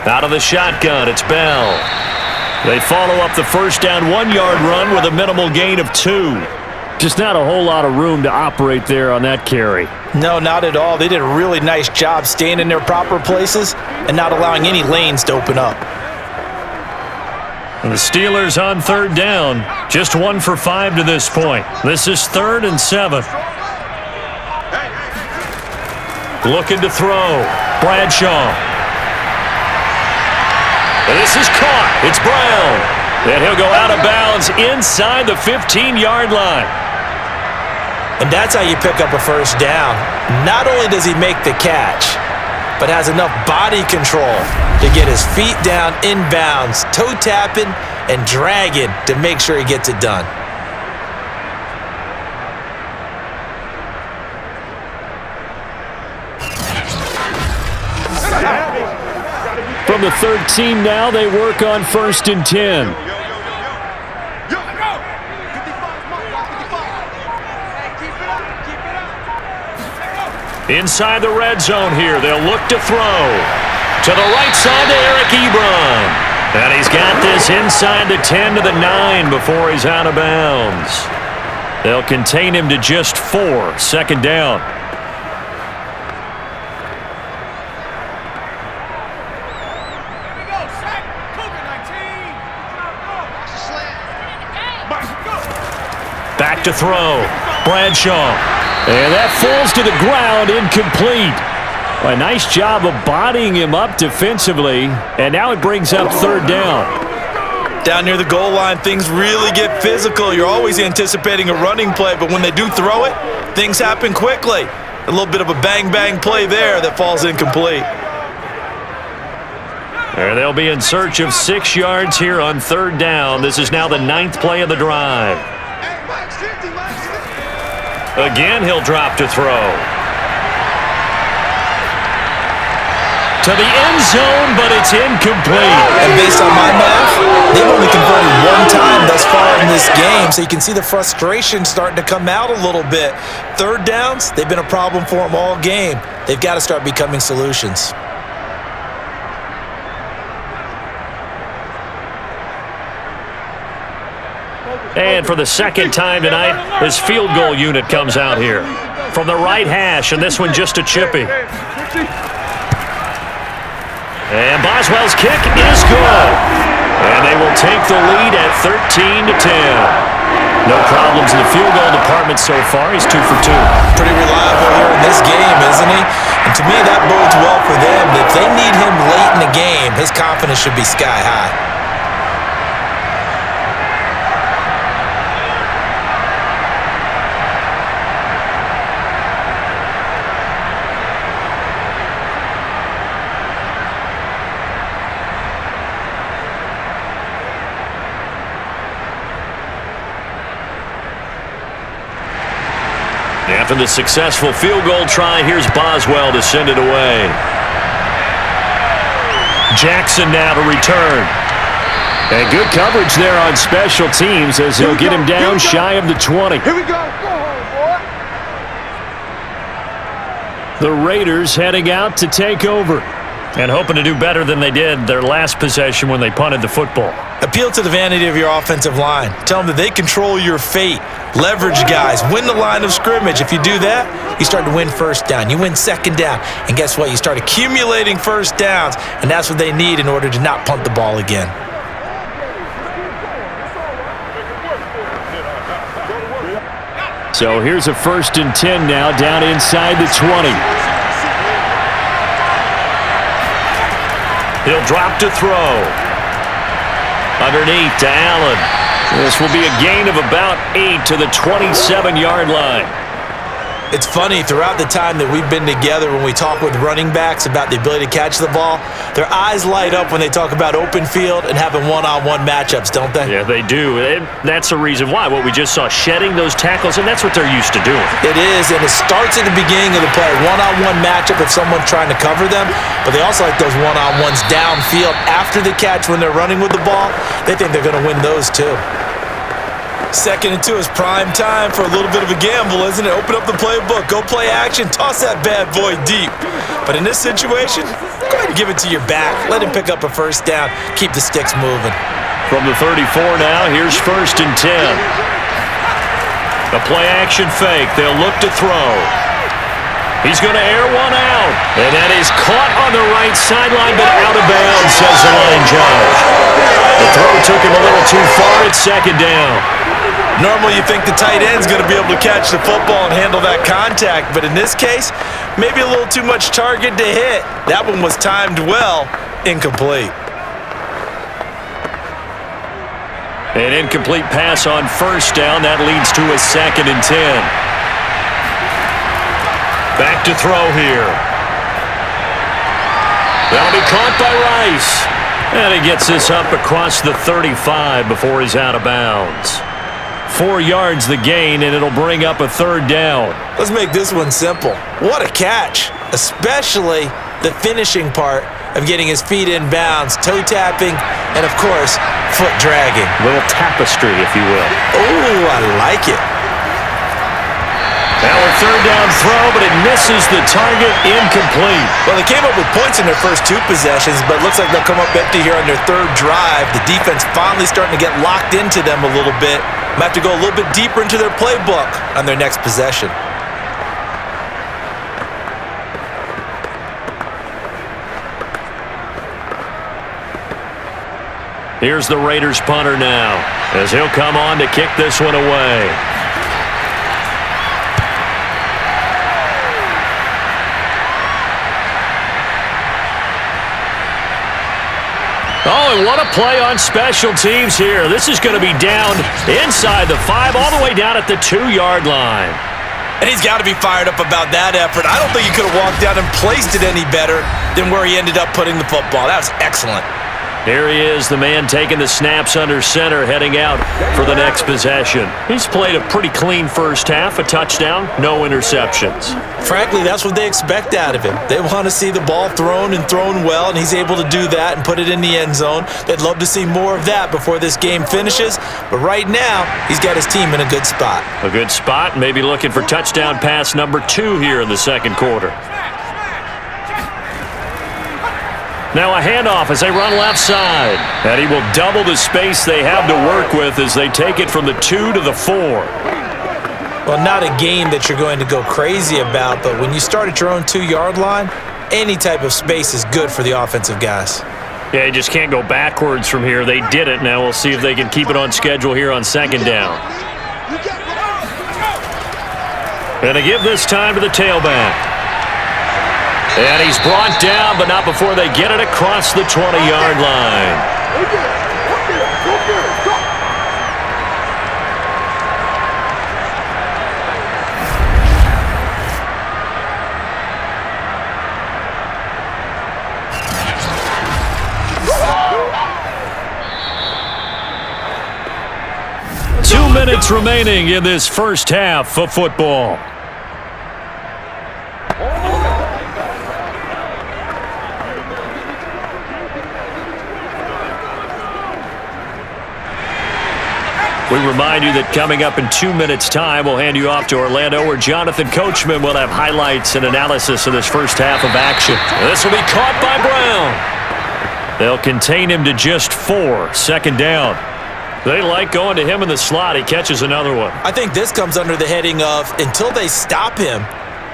Out of the shotgun, it's Bell. They follow up the 1st down 1-yard run with a minimal gain of 2. Just not a whole lot of room to operate there on that carry. No, not at all. They did a really nice job staying in their proper places and not allowing any lanes to open up. And the Steelers on 3rd down. Just 1 for 5 to this point. This is 3rd and 7. Looking to throw. Bradshaw. And this is caught. It's Brown. And he'll go out of bounds inside the 15-yard line. And that's how you pick up a first down. Not only does he make the catch, but has enough body control to get his feet down inbounds, toe tapping and dragging to make sure he gets it done. From the 13 now, they work on 1st and 10. Inside the red zone here, they'll look to throw. To the right side to Eric Ebron. And he's got this inside the 10 to the 9 before he's out of bounds. They'll contain him to just 4, 2nd down. Back to throw. Bradshaw. And that falls to the ground, incomplete. A nice job of bodying him up defensively, and now it brings up 3rd down. Down near the goal line, things really get physical. You're always anticipating a running play, but when they do throw it, things happen quickly. A little bit of a bang-bang play there that falls incomplete. And they'll be in search of 6 yards here on 3rd down. This is now the 9th play of the drive. Again, he'll drop to throw. To the end zone, but it's incomplete. And based on my math, they've only converted 1 time thus far in this game, so you can see the frustration starting to come out a little bit. 3rd downs, they've been a problem for them all game. They've got to start becoming solutions. And for the 2nd time tonight, his field goal unit comes out here. From the right hash, and this one just a chippy. And Boswell's kick is good. And they will take the lead at 13 to 10. No problems in the field goal department so far. He's 2 for 2. Pretty reliable here in this game, isn't he? And to me, that bodes well for them. If they need him late in the game, his confidence should be sky high. After the successful field goal try, here's Boswell to send it away. Jackson now to return. And good coverage there on special teams as they'll get him down shy of the 20. Here we go. Go home, boy. The Raiders heading out to take over and hoping to do better than they did their last possession when they punted the football. Appeal to the vanity of your offensive line. Tell them that they control your fate. Leverage guys. Win the line of scrimmage. If you do that, you start to win 1st down. You win 2nd down. And guess what? You start accumulating 1st downs, and that's what they need in order to not punt the ball again. So here's a 1st and 10 now down inside the 20. He'll drop to throw. Underneath to Allen. This will be a gain of about 8 to the 27-yard line. It's funny, throughout the time that we've been together, when we talk with running backs about the ability to catch the ball, their eyes light up when they talk about open field and having one-on-one matchups, don't they? Yeah, they do. And that's the reason why. What we just saw, shedding those tackles, and that's what they're used to doing. It is, and it starts at the beginning of the play. One-on-one matchup if someone's trying to cover them, but they also like those one-on-ones downfield after the catch when they're running with the ball. They think they're going to win those too. 2nd and 2 is prime time for a little bit of a gamble, isn't it? Open up the playbook, go play action, toss that bad boy deep. But in this situation, go ahead and give it to your back. Let him pick up a 1st down, keep the sticks moving. From the 34 now, here's 1st and 10. A play action fake. They'll look to throw. He's going to air one out. And that is caught on the right sideline, but out of bounds, says the line judge. The throw took him a little too far. It's 2nd down. Normally you think the tight end's going to be able to catch the football and handle that contact, but in this case, maybe a little too much target to hit. That one was timed well, incomplete. An incomplete pass on 1st down. That leads to a 2nd and 10. back to throw here. That'll be caught by Rice. And he gets this up across the 35 before he's out of bounds. 4 yards the gain, and it'll bring up a third down. Let's make this one simple. What a catch, especially the finishing part of getting his feet in bounds, toe tapping, and of course, foot dragging. A little tapestry, if you will. Oh, I like it. Now a third down throw, but it misses the target, incomplete. Well, they came up with points in their first 2 possessions, but it looks like they'll come up empty here on their third drive. The defense finally starting to get locked into them a little bit. Might have to go a little bit deeper into their playbook on their next possession. Here's the Raiders punter now, as he'll come on to kick this one away. Oh, and what a play on special teams here. This is going to be down inside the 5, all the way down at the 2-yard line. And he's got to be fired up about that effort. I don't think he could have walked down and placed it any better than where he ended up putting the football. That was excellent. Here he is, the man taking the snaps under center, heading out for the next possession. He's played a pretty clean first half, a touchdown, no interceptions. Frankly, that's what they expect out of him. They want to see the ball thrown and thrown well, and he's able to do that and put it in the end zone. They'd love to see more of that before this game finishes, but right now, he's got his team in a good spot. A good spot, maybe looking for touchdown pass number 2 here in the second quarter. Now a handoff as they run left side. And he will double the space they have to work with as they take it from the 2 to the 4. Well, not a game that you're going to go crazy about, but when you start at your own 2-yard line, any type of space is good for the offensive guys. Yeah, you just can't go backwards from here. They did it. Now we'll see if they can keep it on schedule here on second down. And to give this time to the tailback. And he's brought down, but not before they get it across the 20-yard line. 2 minutes remaining in this first half of football. We remind you that coming up in 2 minutes' time, we'll hand you off to Orlando, where Jonathan Coachman will have highlights and analysis of this first half of action. This will be caught by Brown. They'll contain him to just 4, second down. They like going to him in the slot. He catches another one. I think this comes under the heading of, until they stop him,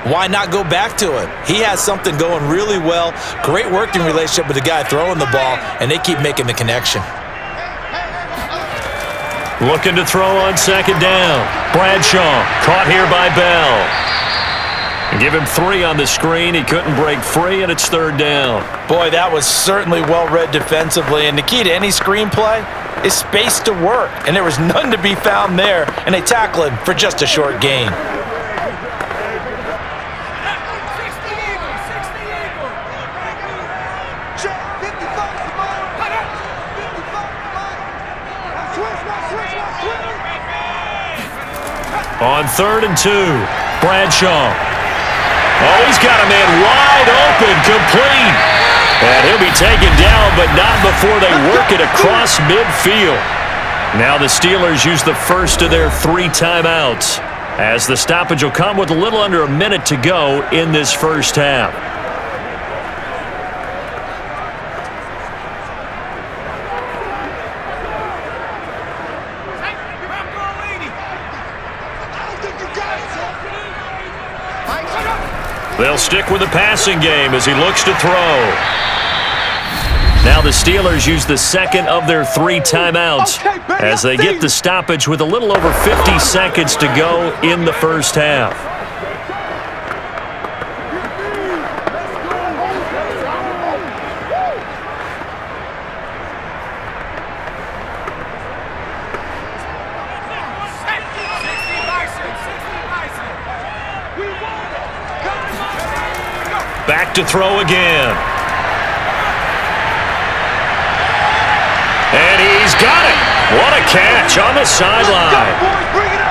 why not go back to him? He has something going really well, great working relationship with the guy throwing the ball, and they keep making the connection. Looking to throw on second down. Bradshaw caught here by Bell. Give him 3 on the screen. He couldn't break free, and it's third down. Boy, that was certainly well-read defensively, and the key to any screenplay is space to work, and there was none to be found there, and they tackle him for just a short gain. On 3rd and 2, Bradshaw. Oh, he's got a man wide open, complete. And he'll be taken down, but not before they work it across midfield. Now the Steelers use the first of their 3 timeouts, as the stoppage will come with a little under a minute to go in this first half. They'll stick with the passing game as he looks to throw. Now the Steelers use the second of their 3 timeouts as they get the stoppage with a little over 50 seconds to go in the first half. Back to throw again. And he's got it. What a catch on the sideline.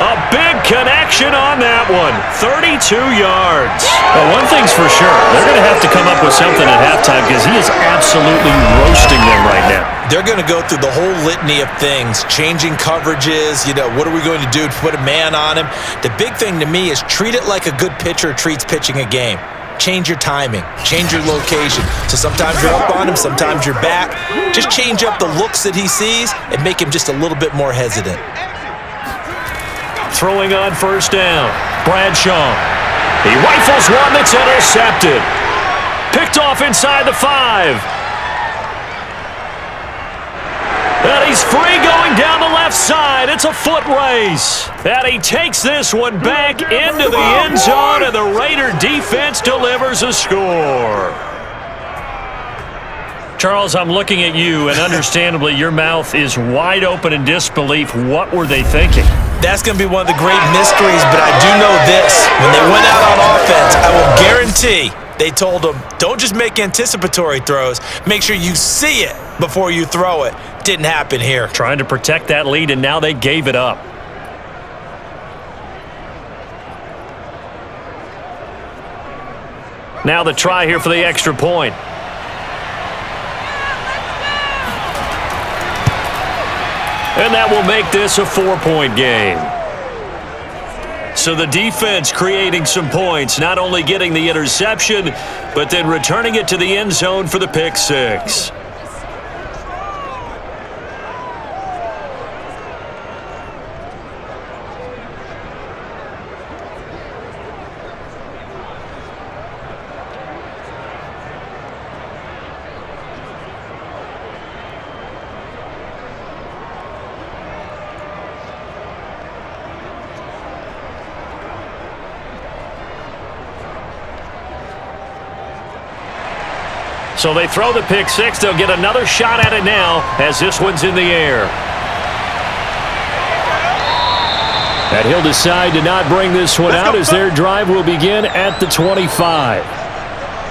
A big connection on that one. 32 yards. Well, one thing's for sure. They're going to have to come up with something at halftime because he is absolutely roasting them right now. They're going to go through the whole litany of things, changing coverages, what are we going to do to put a man on him? The big thing to me is treat it like a good pitcher treats pitching a game. Change your timing, change your location. So sometimes you're up on him, sometimes you're back. Just change up the looks that he sees and make him just a little bit more hesitant. Throwing on first down, Bradshaw. He rifles one that's intercepted. Picked off inside the 5. And he's free going down the left side. It's a foot race. And he takes this one back into the end zone, and the Raider defense delivers a score. Charles, I'm looking at you, and understandably, your mouth is wide open in disbelief. What were they thinking? That's going to be one of the great mysteries, but I do know this. When they went out on offense, I will guarantee they told them, don't just make anticipatory throws. Make sure you see it before you throw it. Didn't happen here. Trying to protect that lead, and now they gave it up. Now the try here for the extra point. And that will make this a 4-point game. So the defense creating some points, not only getting the interception, but then returning it to the end zone for the pick six. So they throw the pick six. They'll get another shot at it now as this one's in the air. And he'll decide to not bring this one out as their drive will begin at the 25.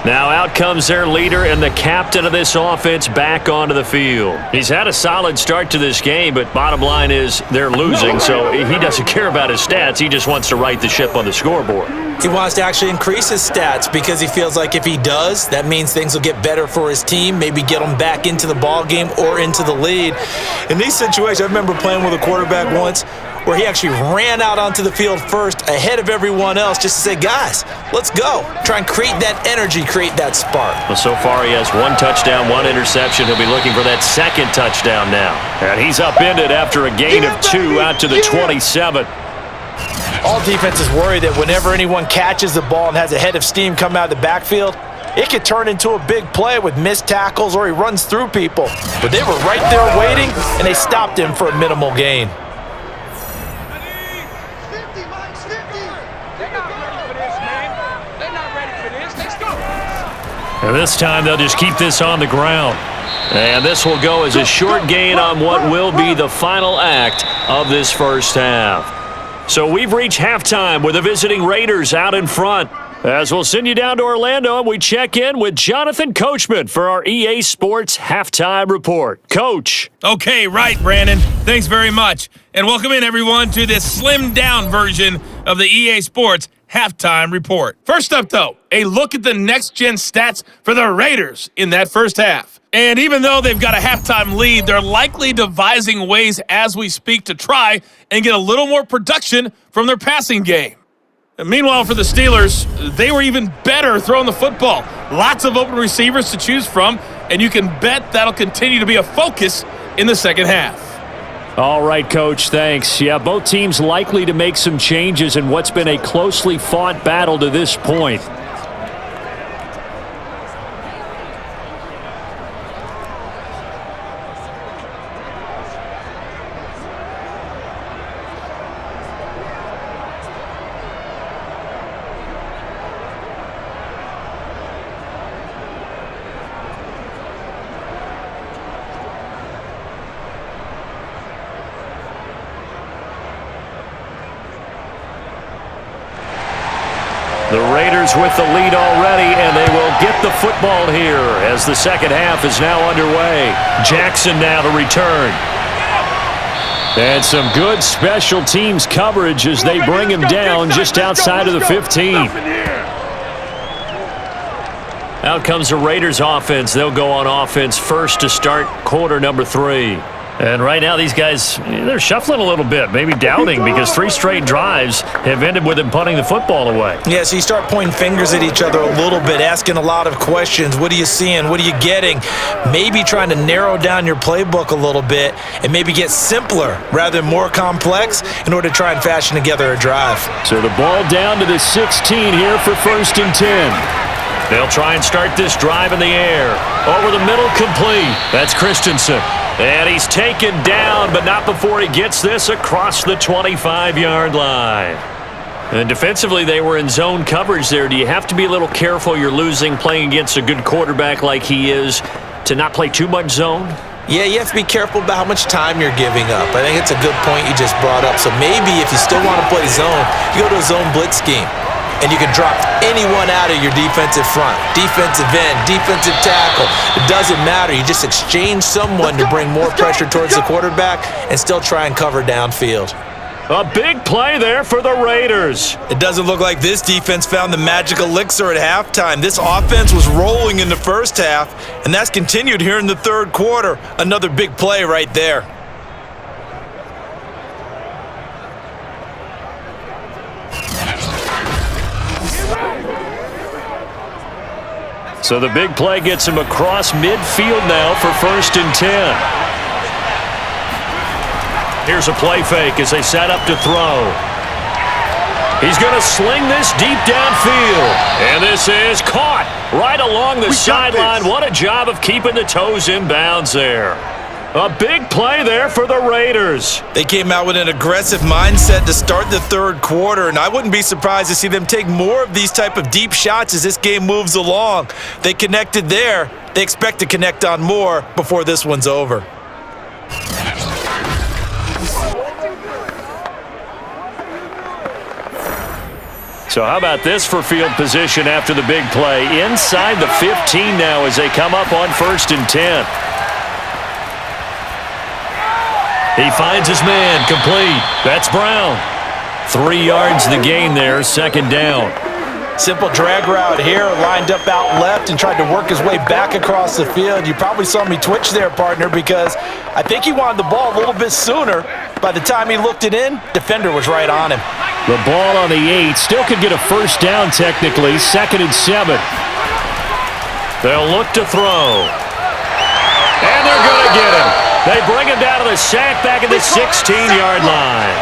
Now out comes their leader and the captain of this offense back onto the field. He's had a solid start to this game, but bottom line is they're losing, so he doesn't care about his stats. He just wants to right the ship on the scoreboard. He wants to actually increase his stats because he feels like if he does, that means things will get better for his team, maybe get them back into the ball game or into the lead. In these situations, I remember playing with a quarterback once where he actually ran out onto the field first ahead of everyone else just to say, guys, let's go. Try and create that energy, create that spark. Well, so far he has 1 touchdown, 1 interception. He'll be looking for that second touchdown now. And he's upended after a gain of 2 out to the 27. All defenses worry that whenever anyone catches the ball and has a head of steam come out of the backfield, it could turn into a big play with missed tackles or he runs through people. But they were right there waiting, and they stopped him for a minimal gain. And this time they'll just keep this on the ground. And this will go as a short gain on what will be the final act of this first half. So we've reached halftime with the visiting Raiders out in front. As we'll send you down to Orlando, and we check in with Jonathan Coachman for our EA Sports Halftime Report. Coach. Okay, right, Brandon. Thanks very much. And welcome in, everyone, to this slimmed-down version of the EA Sports Halftime Report. First up, though, a look at the next-gen stats for the Raiders in that first half. And even though they've got a halftime lead, they're likely devising ways as we speak to try and get a little more production from their passing game. And meanwhile, for the Steelers, they were even better throwing the football. Lots of open receivers to choose from, and you can bet that'll continue to be a focus in the second half. All right, Coach, thanks. Yeah, both teams likely to make some changes in what's been a closely fought battle to this point. The Raiders with the lead already, and they will the football here as the second half is now underway. Jackson now to return. And some good special teams coverage as they bring him down just outside of the 15. Out comes the Raiders offense. They'll go on offense first to start quarter number 3. And right now these guys, they're shuffling a little bit, maybe doubting because 3 straight drives have ended with them punting the football away. Yeah, so you start pointing fingers at each other a little bit, asking a lot of questions. What are you seeing? What are you getting? Maybe trying to narrow down your playbook a little bit and maybe get simpler rather than more complex in order to try and fashion together a drive. So the ball down to the 16 here for 1st and 10. They'll try and start this drive in the air. Over the middle, complete. That's Christensen. And he's taken down, but not before he gets this across the 25-yard line. And defensively, they were in zone coverage there. Do you have to be a little careful you're losing playing against a good quarterback like he is to not play too much zone? Yeah, you have to be careful about how much time you're giving up. I think it's a good point you just brought up. So maybe if you still want to play zone, you go to a zone blitz scheme. And you can drop anyone out of your defensive front, defensive end, defensive tackle. It doesn't matter. You just exchange someone to bring more pressure towards the quarterback and still try and cover downfield. A big play there for the Raiders. It doesn't look like this defense found the magic elixir at halftime. This offense was rolling in the first half, and that's continued here in the third quarter. Another big play right there. So the big play gets him across midfield now for 1st and 10. Here's a play fake as they set up to throw. He's going to sling this deep downfield. And this is caught right along the sideline. What a job of keeping the toes in bounds there. A big play there for the Raiders. They came out with an aggressive mindset to start the third quarter, and I wouldn't be surprised to see them take more of these type of deep shots as this game moves along. They connected there. They expect to connect on more before this one's over. So how about this for field position after the big play? Inside the 15 now as they come up on 1st and 10. He finds his man, complete. That's Brown. 3 yards the gain there, 2nd down. Simple drag route here, lined up out left and tried to work his way back across the field. You probably saw me twitch there, partner, because I think he wanted the ball a little bit sooner. By the time he looked it in, defender was right on him. The ball on the 8, still could get a 1st down technically, 2nd and 7. They'll look to throw. And they're going to get him. They bring him down to the sack back at the 16-yard line.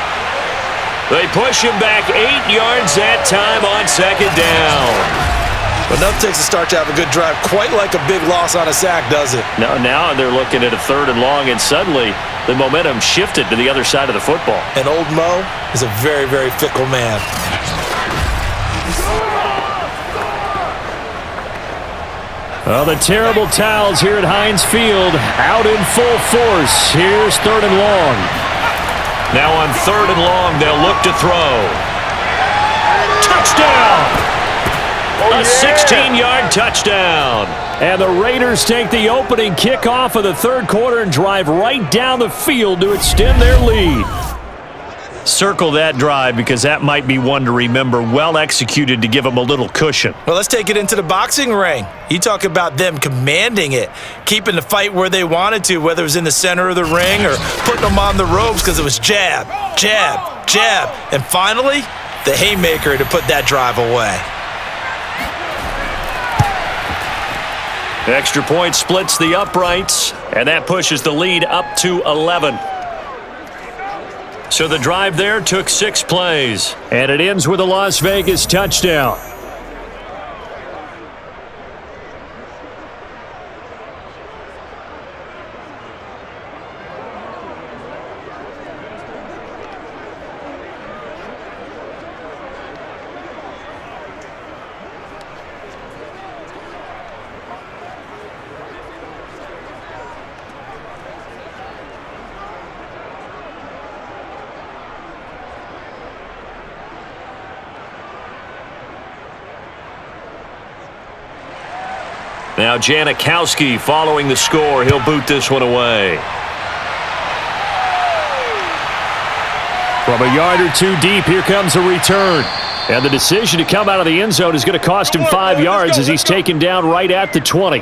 They push him back 8 yards that time on 2nd down. But enough takes a start to have a good drive. Quite like a big loss on a sack, does it? No, now they're looking at a 3rd and long, and suddenly the momentum shifted to the other side of the football. And old Mo is a very, very fickle man. Well, the terrible towels here at Heinz Field out in full force. Here's 3rd and long. Now on 3rd and long, they'll look to throw. Touchdown! A 16-yard touchdown. And the Raiders take the opening kickoff of the third quarter and drive right down the field to extend their lead. Circle that drive because that might be one to remember. Well executed to give them a little cushion. Well, let's take it into the boxing ring. You talk about them commanding it, keeping the fight where they wanted to, whether it was in the center of the ring or putting them on the ropes because it was jab, jab, jab, and finally, the haymaker to put that drive away. Extra point splits the uprights, and that pushes the lead up to 11. So the drive there took 6 plays, and it ends with a Las Vegas touchdown. Now Janikowski following the score. He'll boot this one away. From a yard or two deep, here comes a return. And the decision to come out of the end zone is going to cost him 5 yards as he's taken down right at the 20.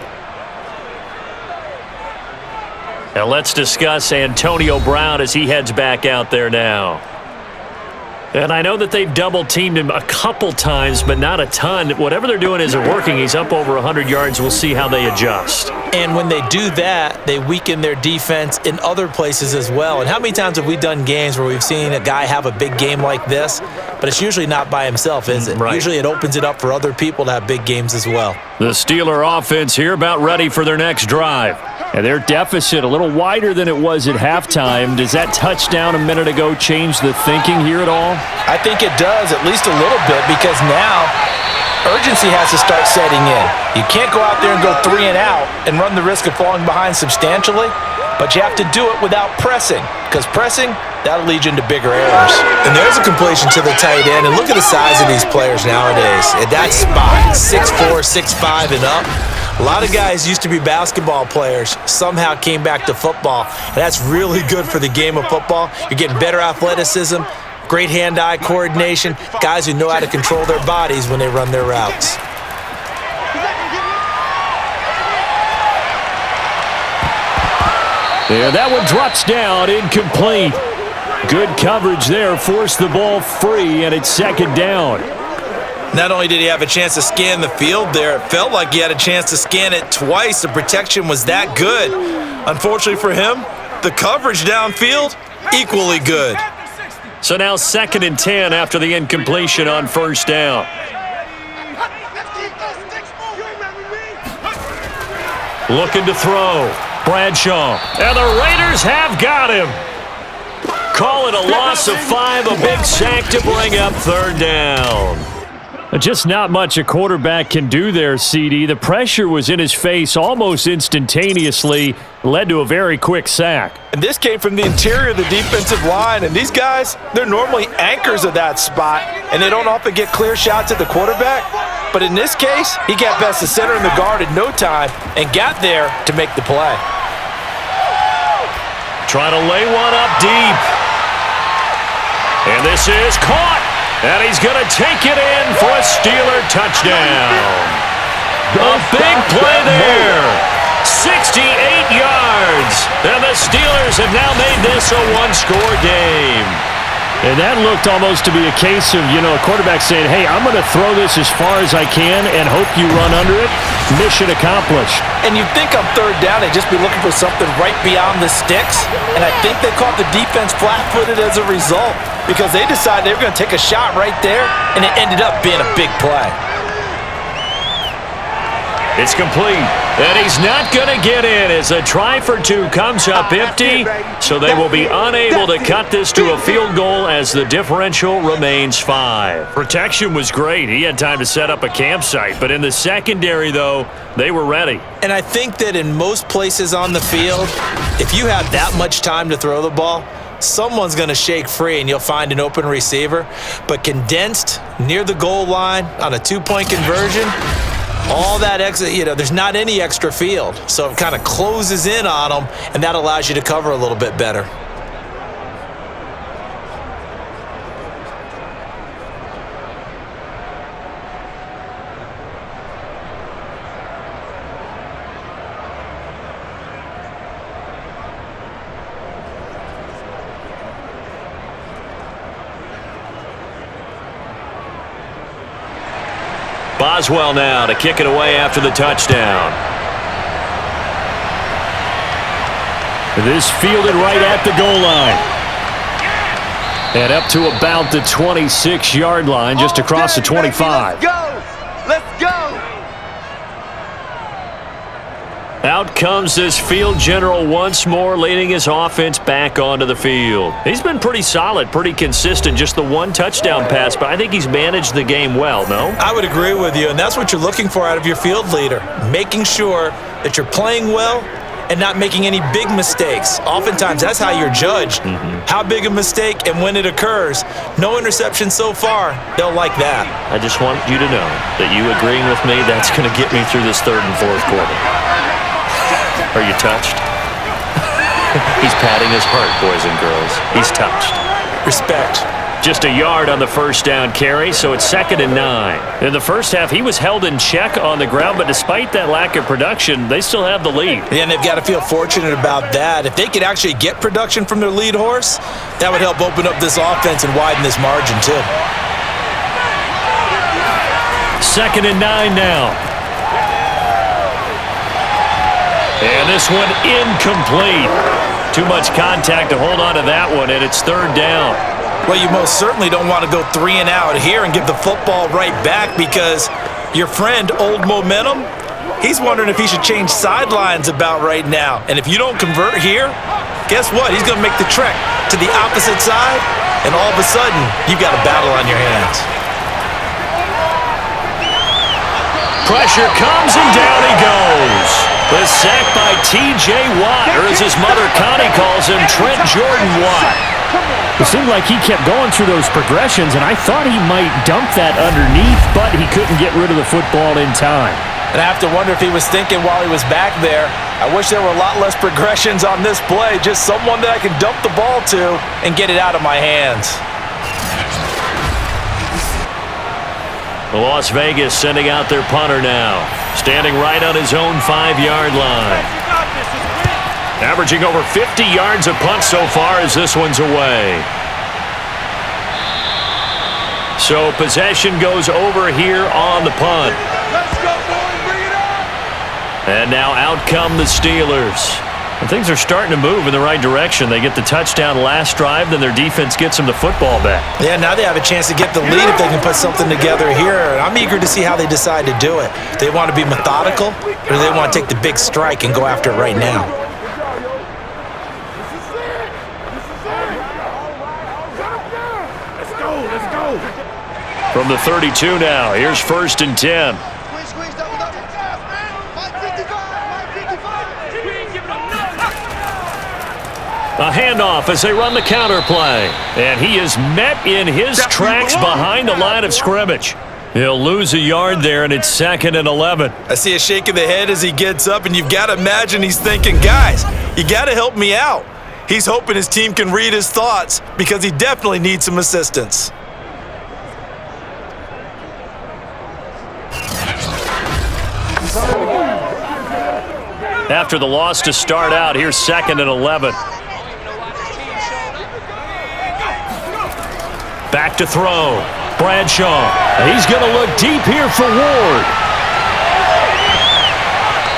Now let's discuss Antonio Brown as he heads back out there now. And I know that they've double-teamed him a couple times, but not a ton. Whatever they're doing isn't working. He's up over 100 yards. We'll see how they adjust. And when they do that, they weaken their defense in other places as well. And how many times have we done games where we've seen a guy have a big game like this, but it's usually not by himself, is it? Right. Usually it opens it up for other people to have big games as well. The Steeler offense here about ready for their next drive. And their deficit a little wider than it was at halftime. Does that touchdown a minute ago change the thinking here at all? I think it does, at least a little bit, because now urgency has to start setting in. You can't go out there and go 3 and out and run the risk of falling behind substantially, but you have to do it without pressing, because pressing, that'll lead you into bigger errors. And there's a completion to the tight end, and look at the size of these players nowadays. At that spot, 6'4", 6'5", and up. A lot of guys used to be basketball players, somehow came back to football, and that's really good for the game of football. You're getting better athleticism, great hand-eye coordination, guys who know how to control their bodies when they run their routes. There, that one drops down, incomplete. Good coverage there, forced the ball free, and it's second down. Not only did he have a chance to scan the field there, it felt like he had a chance to scan it twice. The protection was that good. Unfortunately for him, the coverage downfield, equally good. So now 2nd and 10 after the incompletion on first down. Looking to throw. Bradshaw. And the Raiders have got him. Call it a loss of 5, a big sack to bring up 3rd down. Just not much a quarterback can do there, CD. The pressure was in his face almost instantaneously, led to a very quick sack. And this came from the interior of the defensive line, and these guys, they're normally anchors of that spot, and they don't often get clear shots at the quarterback. But in this case, he got past the center and the guard in no time and got there to make the play. Trying to lay one up deep. And this is caught. And he's going to take it in for a Steeler touchdown. A big play there. 68 yards. And the Steelers have now made this a one-score game. And that looked almost to be a case of, a quarterback saying, hey, I'm going to throw this as far as I can and hope you run under it. Mission accomplished. And you'd think on 3rd down, they'd just be looking for something right beyond the sticks. And I think they caught the defense flat-footed as a result because they decided they were going to take a shot right there, and it ended up being a big play. It's complete, and he's not going to get in as a try for 2 comes up empty, so they will be unable to cut this to a field goal as the differential remains 5. Protection was great. He had time to set up a campsite, but in the secondary, though, they were ready. And I think that in most places on the field, if you have that much time to throw the ball, someone's going to shake free and you'll find an open receiver. But condensed near the goal line on a 2-point conversion, all that extra, there's not any extra field. So it kind of closes in on them, and that allows you to cover a little bit better. Boswell now to kick it away after the touchdown. This fielded right at the goal line. And up to about the 26-yard line, just across the 25. Let's go! Let's go! Out comes this field general once more, leading his offense back onto the field. He's been pretty solid, pretty consistent, just the 1 touchdown pass, but I think he's managed the game well, no? I would agree with you, and that's what you're looking for out of your field leader, making sure that you're playing well and not making any big mistakes. Oftentimes, that's how you're judged. How big a mistake and when it occurs. No interception so far. They'll like that. I just want you to know that you agreeing with me, that's going to get me through this third and fourth quarter. Are you touched? He's patting his heart, boys and girls. He's touched. Respect. Just a yard on the first down carry, so it's 2nd and 9. In the first half, he was held in check on the ground, but despite that lack of production, they still have the lead. And they've got to feel fortunate about that. If they could actually get production from their lead horse, that would help open up this offense and widen this margin too. 2nd and 9 now. And this one incomplete. Too much contact to hold on to that one, and it's 3rd down. Well, you most certainly don't want to go 3 and out here and give the football right back because your friend, Old Momentum, he's wondering if he should change sidelines about right now. And if you don't convert here, guess what? He's going to make the trek to the opposite side, and all of a sudden, you've got a battle on your hands. Pressure comes, and down he goes. The sack by T.J. Watt, or as his mother Connie calls him, Trent Jordan Watt. It seemed like he kept going through those progressions, and I thought he might dump that underneath, but he couldn't get rid of the football in time. And I have to wonder if he was thinking while he was back there, I wish there were a lot less progressions on this play, just someone that I can dump the ball to and get it out of my hands. Las Vegas sending out their punter now, standing right on his own 5-yard line. Averaging over 50 yards of punt so far as this one's away. So possession goes over here on the punt. Let's go, boys. Bring it on. And now out come the Steelers. And things are starting to move in the right direction. They get the touchdown last drive, then their defense gets them the football back. Yeah, now they have a chance to get the lead if they can put something together here. And I'm eager to see how they decide to do it. Do they want to be methodical, or do they want to take the big strike and go after it right now? From the 32 now, here's 1st and 10. Squeeze, double, double. 555, 555. A handoff as they run the counter play. And he is met in his tracks behind the line of scrimmage. He'll lose a yard there, and it's 2nd and 11. I see a shake of the head as he gets up, and you've got to imagine he's thinking, guys, you got to help me out. He's hoping his team can read his thoughts because he definitely needs some assistance. After the loss to start out, here's 2nd and 11. Back to throw. Bradshaw. He's going to look deep here for Ward.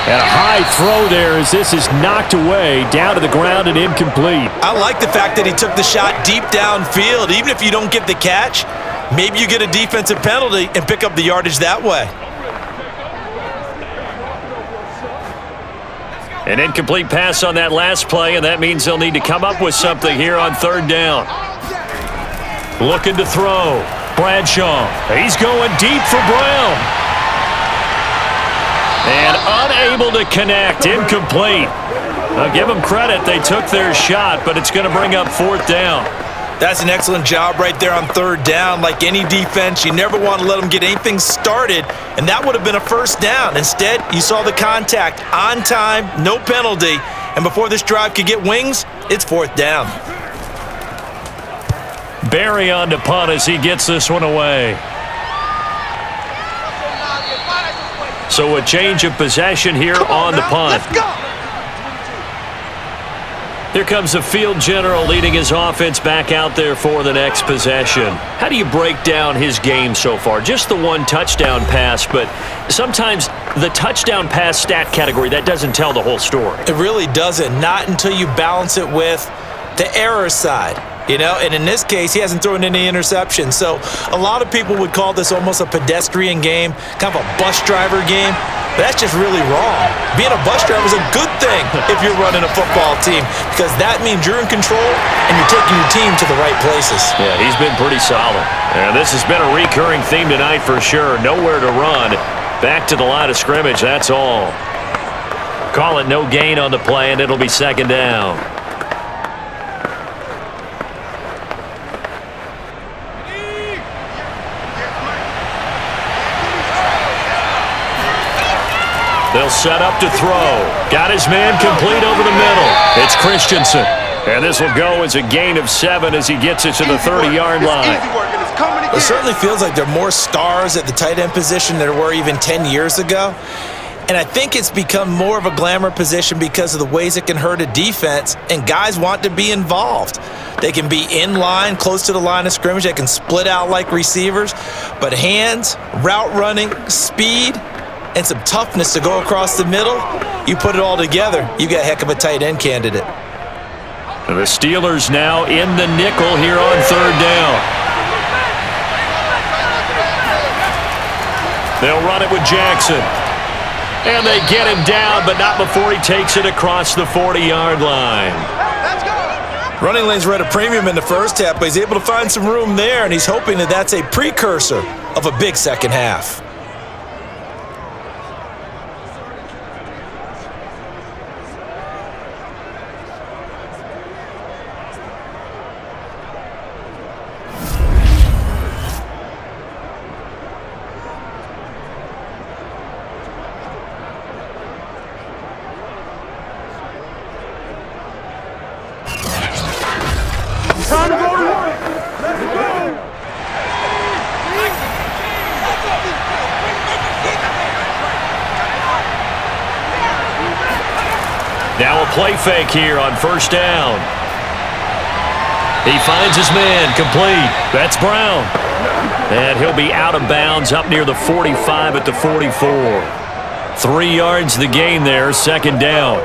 And a high throw there as this is knocked away, down to the ground and incomplete. I like the fact that he took the shot deep downfield. Even if you don't get the catch, maybe you get a defensive penalty and pick up the yardage that way. An incomplete pass on that last play, and that means they'll need to come up with something here on 3rd down. Looking to throw. Bradshaw. He's going deep for Brown. And unable to connect. Incomplete. I'll give them credit. They took their shot, but it's going to bring up 4th down. That's an excellent job right there on 3rd down. Like any defense, you never want to let them get anything started, and that would have been a 1st down. Instead, you saw the contact on time, no penalty, and before this drive could get wings, it's 4th down. Barry on to punt as he gets this one away. So a change of possession here on the punt. Let's go. Here comes the field general leading his offense back out there for the next possession. How do you break down his game so far? Just the one touchdown pass, but sometimes the touchdown pass stat category, that doesn't tell the whole story. It really doesn't, not until you balance it with the error side. You know, and in this case, he hasn't thrown any interceptions. So a lot of people would call this almost a pedestrian game, kind of a bus driver game. But that's just really wrong. Being a bus driver is a good thing if you're running a football team because that means you're in control and you're taking your team to the right places. Yeah, he's been pretty solid. And this has been a recurring theme tonight for sure. Nowhere to run. Back to the line of scrimmage, that's all. call it no gain on the play, and it'll be second down. They'll set up to throw. Got his man complete over the middle. It's Christensen. And this will go as a gain of 7 as he gets it to the 30-yard line. It certainly feels like there are more stars at the tight end position than there were even 10 years ago. And I think it's become more of a glamour position because of the ways it can hurt a defense, and guys want to be involved. They can be in line, close to the line of scrimmage. They can split out like receivers. But hands, route running, speed, and some toughness to go across the middle, you put it all together, you got a heck of a tight end candidate. The Steelers now in the nickel here on third down. They'll run it with Jackson. And they get him down, but not before he takes it across the 40-yard line. Running lanes were at a premium in the first half, but he's able to find some room there, and he's hoping that that's a precursor of a big second half. Now a play fake here on first down. He finds his man complete. That's Brown. And he'll be out of bounds up near the 45 at the 44. 3 yards the gain there, second down.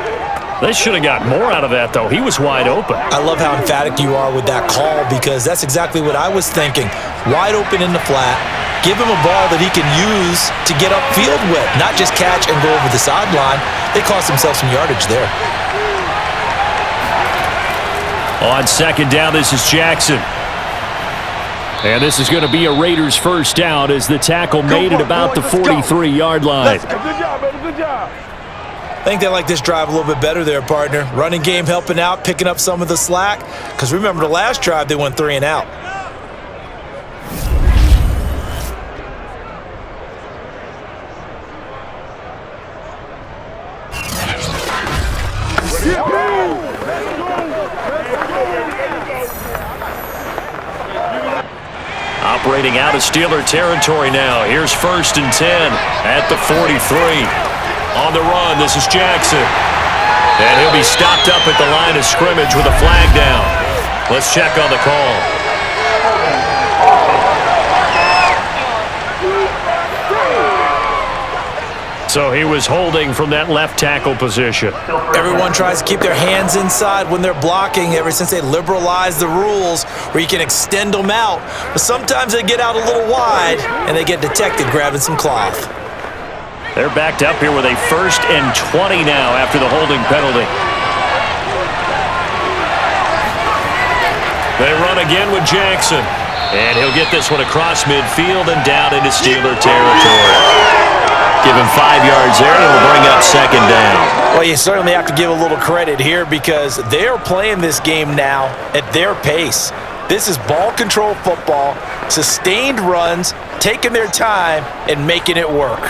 They should have got more out of that, though. He was wide open. I love how emphatic you are with that call because that's exactly what I was thinking. Wide open in the flat. Give him a ball that he can use to get upfield with, not just catch and go over the sideline. They cost themselves some yardage there. On second down, this is Jackson. And this is going to be a Raiders first down as the tackle made at about the 43-yard line. Good job, baby. Good job. I think they like this drive a little bit better there, partner. Running game helping out, picking up some of the slack. Because remember the last drive, they went 3 and out. Operating out of Steeler territory now. Here's 1st and 10 at the 43. On the run, this is Jackson. And he'll be stopped up at the line of scrimmage with a flag down. Let's check on the call. So he was holding from that left tackle position. Everyone tries to keep their hands inside when they're blocking ever since they liberalized the rules where you can extend them out. But sometimes they get out a little wide and they get detected grabbing some cloth. They're backed up here with a 1st and 20 now after the holding penalty. They run again with Jackson. And he'll get this one across midfield and down into Steeler territory. Give him 5 yards there, and it'll bring up second down. Well, you certainly have to give a little credit here because they're playing this game now at their pace. This is ball control football, sustained runs, taking their time, and making it work.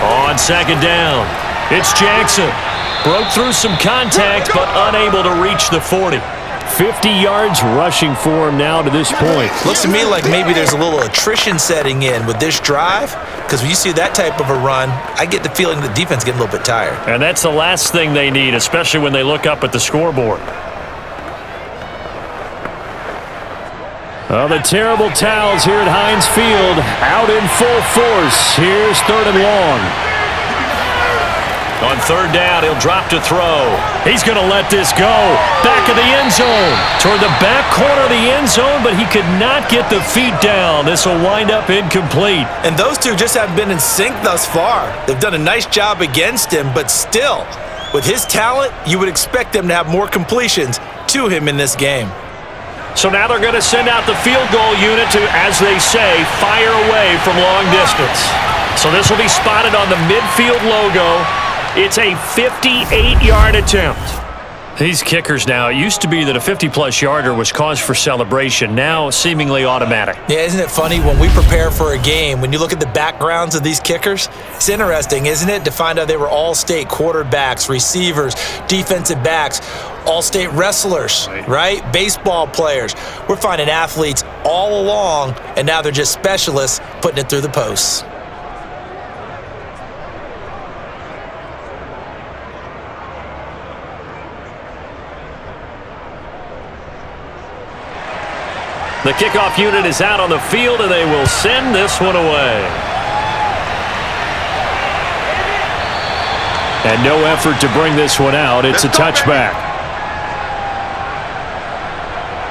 On second down, it's Jackson. Broke through some contact, but unable to reach the 40. 50 yards rushing for him now to this point. Looks to me like maybe there's a little attrition setting in with this drive, because when you see that type of a run, I get the feeling the defense getting a little bit tired. And that's the last thing they need, especially when they look up at the scoreboard. Oh, the terrible towels here at Heinz Field, out in full force. Here's 3rd and long. On third down, he'll drop to throw. He's going to let this go. Back of the end zone. Toward the back corner of the end zone, but he could not get the feet down. This will wind up incomplete. And those two just haven't been in sync thus far. They've done a nice job against him, but still, with his talent, you would expect them to have more completions to him in this game. So now they're going to send out the field goal unit to, as they say, fire away from long distance. So this will be spotted on the midfield logo. It's a 58-yard attempt. These kickers now, it used to be that a 50-plus yarder was cause for celebration, now seemingly automatic. Yeah, isn't it funny when we prepare for a game, when you look at the backgrounds of these kickers, it's interesting, isn't it, to find out they were all-state quarterbacks, receivers, defensive backs, all-state wrestlers, right? Baseball players. We're finding athletes all along, and now they're just specialists putting it through the posts. The kickoff unit is out on the field, and they will send this one away. And no effort to bring this one out. It's a touchback.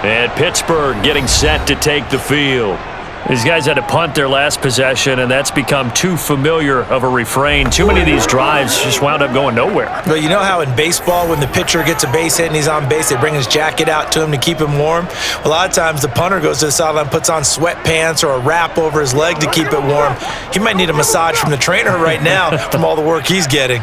And Pittsburgh getting set to take the field. These guys had to punt their last possession, and that's become too familiar of a refrain. Too many of these drives just wound up going nowhere. Well, you know how in baseball, when the pitcher gets a base hit and he's on base, they bring his jacket out to him to keep him warm? A lot of times the punter goes to the sideline, puts on sweatpants or a wrap over his leg to keep it warm. He might need a massage from the trainer right now from all the work he's getting.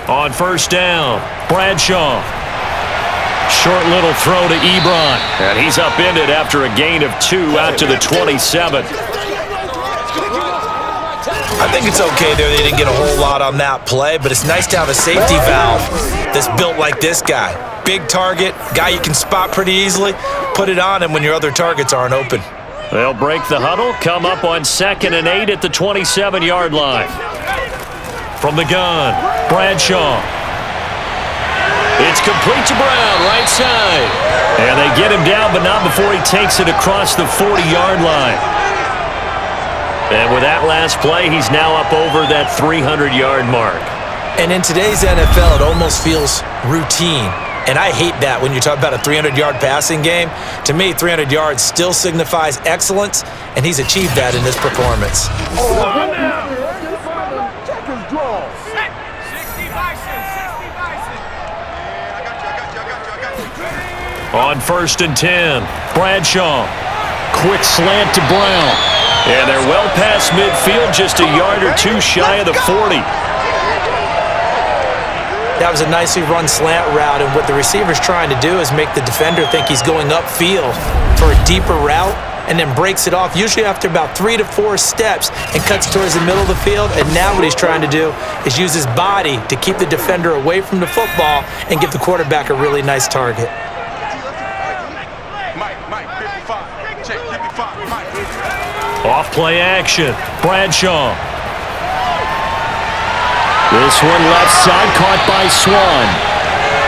On first down, Bradshaw. Short little throw to Ebron. And he's upended after a gain of 2 out to the 27. I think it's okay there they didn't get a whole lot on that play, but it's nice to have a safety valve that's built like this guy. Big target, guy you can spot pretty easily. Put it on him when your other targets aren't open. They'll break the huddle, come up on 2nd and 8 at the 27-yard line. From the gun, Bradshaw. It's complete to Brown, right side. And they get him down, but not before he takes it across the 40-yard line. And with that last play, he's now up over that 300-yard mark. And in today's NFL, it almost feels routine. And I hate that when you talk about a 300-yard passing game. To me, 300 yards still signifies excellence, and he's achieved that in this performance. On 1st and 10, Bradshaw. Quick slant to Brown. And they're well past midfield, just a yard or two shy of the 40. That was a nicely run slant route, and what the receiver's trying to do is make the defender think he's going upfield for a deeper route, and then breaks it off, usually after about 3 to 4 steps, and cuts towards the middle of the field. And now what he's trying to do is use his body to keep the defender away from the football and give the quarterback a really nice target. Off play action, Bradshaw. This one left side, caught by Swan.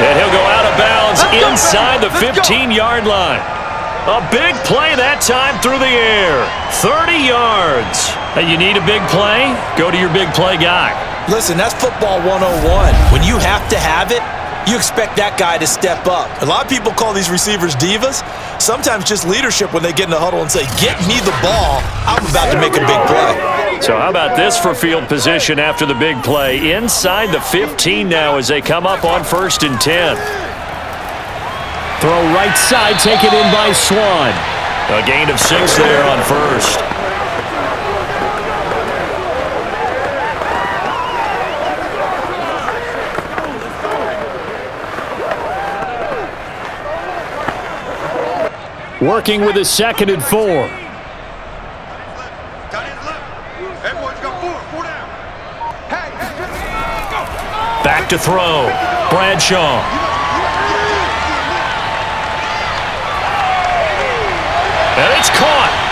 And he'll go out of bounds inside the 15-yard line. A big play that time through the air. 30 yards. Hey, you need a big play? Go to your big play guy. Listen, that's football 101. When you have to have it, you expect that guy to step up. A lot of people call these receivers divas. Sometimes just leadership when they get in the huddle and say, get me the ball. I'm about to make a big play. So how about this for field position after the big play? Inside the 15 now as they come up on 1st and 10. Throw right side, taken in by Swan. A gain of 6 there on 1st. Working with a 2nd and 4. Back to throw. Bradshaw. And it's caught.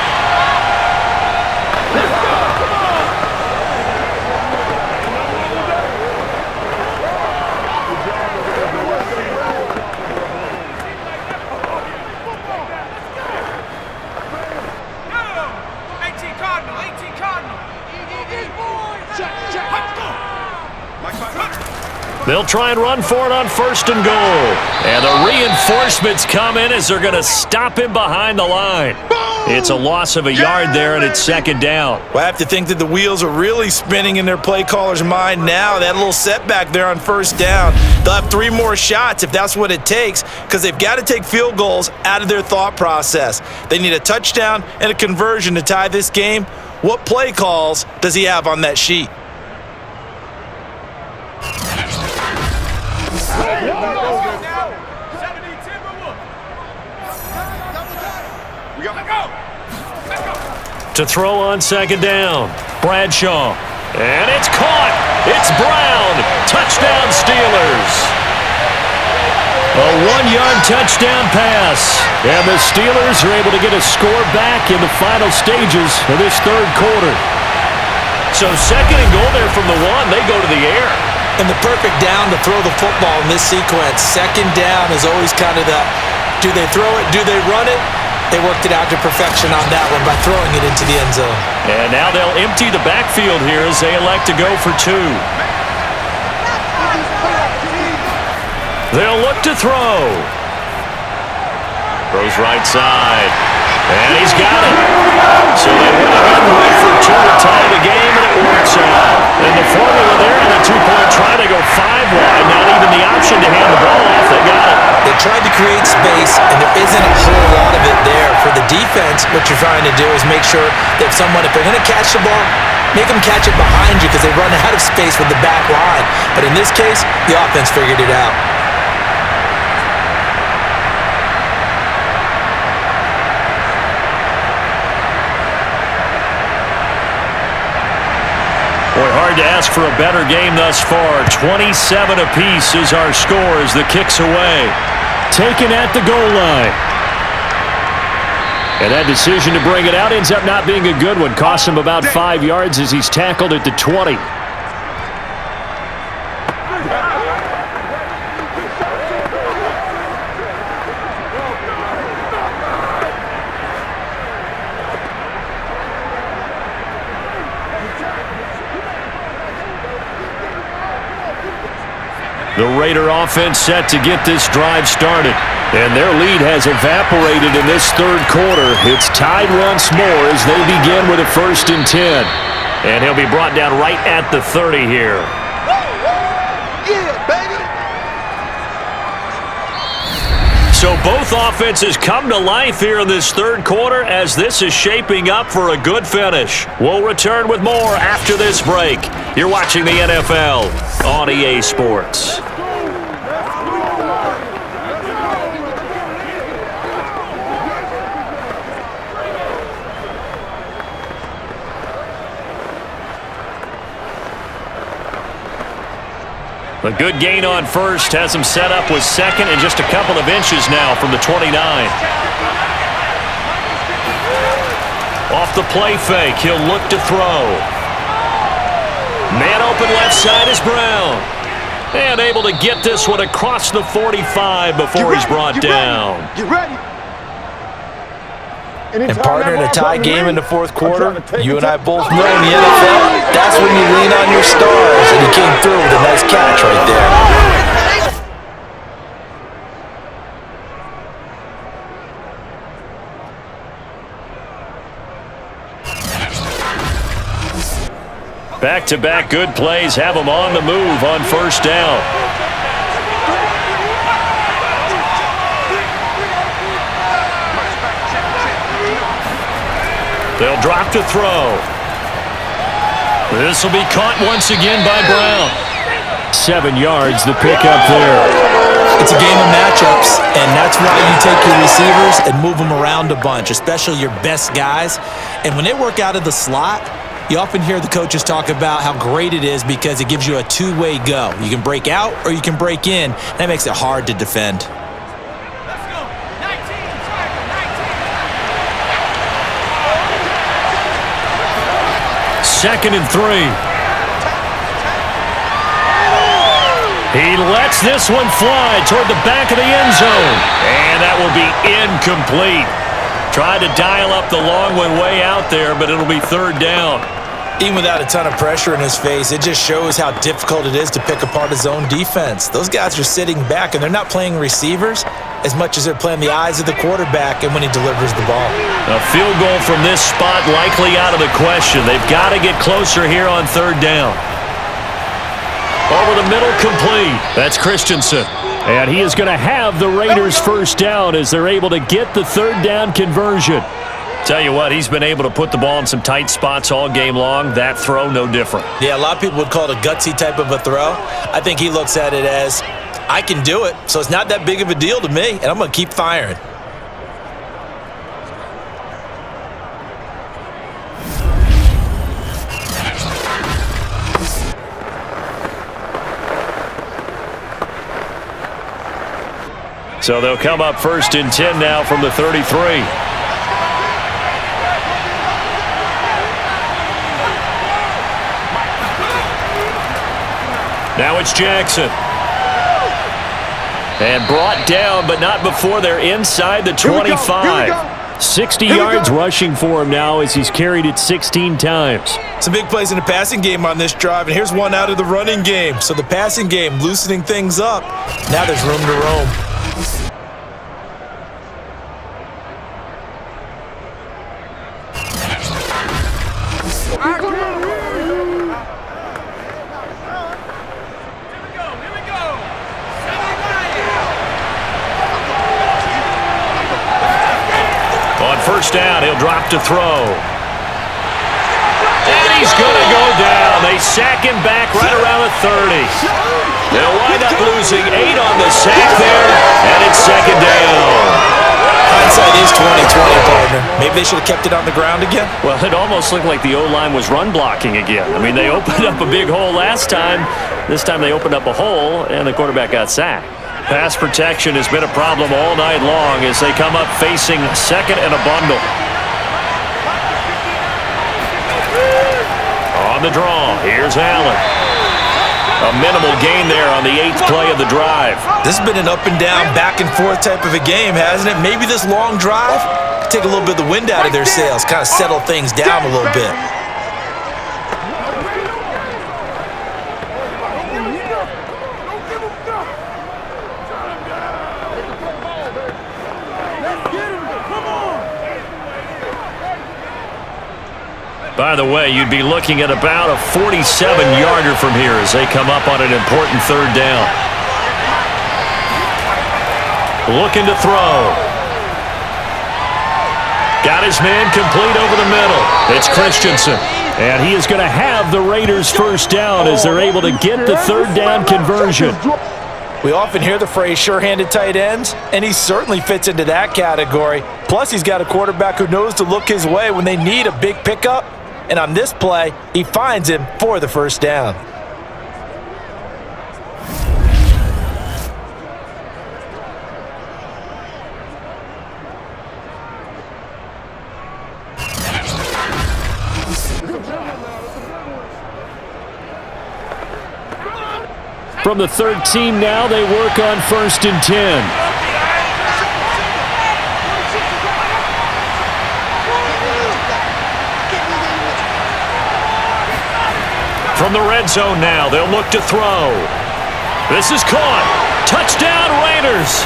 They'll try and run for it on 1st and goal. And the reinforcements come in as they're going to stop him behind the line. It's a loss of a yard there, and it's second down. Well, I have to think that the wheels are really spinning in their play caller's mind now. That little setback there on first down. They'll have 3 more shots if that's what it takes, because they've got to take field goals out of their thought process. They need a touchdown and a conversion to tie this game. What play calls does he have on that sheet? To throw on second down, Bradshaw. And it's caught. It's Brown. Touchdown Steelers. A 1-yard touchdown pass. And the Steelers are able to get a score back in the final stages of this third quarter. So second and goal there from the 1. They go to the air. And the perfect down to throw the football in this sequence. Second down is always kind of the, do they throw it, do they run it? They worked it out to perfection on that one by throwing it into the end zone. And now they'll empty the backfield here as they elect to go for 2. They'll look to throw. Throws right side. And he's got it. So they went ahead and went for 2 to tie the game, and it works out. And the formula there on a 2-point try to go 5 wide. Not even the option to hand the ball off. They got it. They tried to create space, and there isn't a whole lot of it there. For the defense, what you're trying to do is make sure that if they're going to catch the ball, make them catch it behind you because they run out of space with the back line. But in this case, the offense figured it out. Boy, hard to ask for a better game thus far. 27 apiece is our score as the kick's away. Taken at the goal line. And that decision to bring it out ends up not being a good one. Costs him about 5 yards as he's tackled at the 20. The Raider offense set to get this drive started. And their lead has evaporated in this third quarter. It's tied once more as they begin with a 1st and 10. And he'll be brought down right at the 30 here. Yeah, baby. So both offenses come to life here in this third quarter as this is shaping up for a good finish. We'll return with more after this break. You're watching the NFL on EA Sports. A good gain on first has him set up with second and just a couple of inches now from the 29. Off the play fake, he'll look to throw. Man open left side is Brown. And able to get this one across the 45 before he's brought down. Get ready. And partner, in a tie game in the fourth quarter, you and I both know in the NFL, that's when you lean on your stars, and he came through with a nice catch right there. Back-to-back good plays have him on the move on first down. They'll drop to throw. This will be caught once again by Brown. 7 yards, the pickup there. It's a game of matchups, and that's why you take your receivers and move them around a bunch, especially your best guys. And when they work out of the slot, you often hear the coaches talk about how great it is because it gives you a two-way go. You can break out or you can break in. That makes it hard to defend. Second and 3. He lets this one fly toward the back of the end zone. And that will be incomplete. Tried to dial up the long one way out there, but it'll be third down. Even without a ton of pressure in his face, it just shows how difficult it is to pick apart his own defense. Those guys are sitting back, and they're not playing receivers as much as they're playing the eyes of the quarterback and when he delivers the ball. A field goal from this spot likely out of the question. They've got to get closer here on third down. Over the middle, complete. That's Christensen. And he is going to have the Raiders first down as they're able to get the third down conversion. Tell you what, he's been able to put the ball in some tight spots all game long. That throw, no different. Yeah, a lot of people would call it a gutsy type of a throw. I think he looks at it as, I can do it, so it's not that big of a deal to me, and I'm going to keep firing. So they'll come up first and 10 now from the 33. Now it's Jackson. And brought down, but not before they're inside the 25. 60 yards rushing for him now as he's carried it 16 times. Some big plays in the passing game on this drive, and here's one out of the running game. So the passing game loosening things up. Now there's room to roam. First down, he'll drop to throw. And he's going to go down. They sack him back right around the 30. They'll wind up losing 8 on the sack there, and it's second down. Hindsight is 20/20, partner. Maybe they should have kept it on the ground again. Well, it almost looked like the O-line was run blocking again. I mean, they opened up a big hole last time. This time they opened up a hole, and the quarterback got sacked. Pass protection has been a problem all night long as they come up facing second and a bundle. On the draw, here's Allen. A minimal gain there on the 8th play of the drive. This has been an up and down, back and forth type of a game, hasn't it? Maybe this long drive take a little bit of the wind out of their sails, kind of settle things down a little bit. By the way, you'd be looking at about a 47-yarder from here as they come up on an important third down. Looking to throw. Got his man complete over the middle. It's Christensen. And he is going to have the Raiders first down as they're able to get the third down conversion. We often hear the phrase sure-handed tight ends, and he certainly fits into that category. Plus, he's got a quarterback who knows to look his way when they need a big pickup. And on this play, he finds him for the first down. From the 13 now, they work on first and 10. From the red zone now, they'll look to throw. This is caught. Touchdown, Raiders.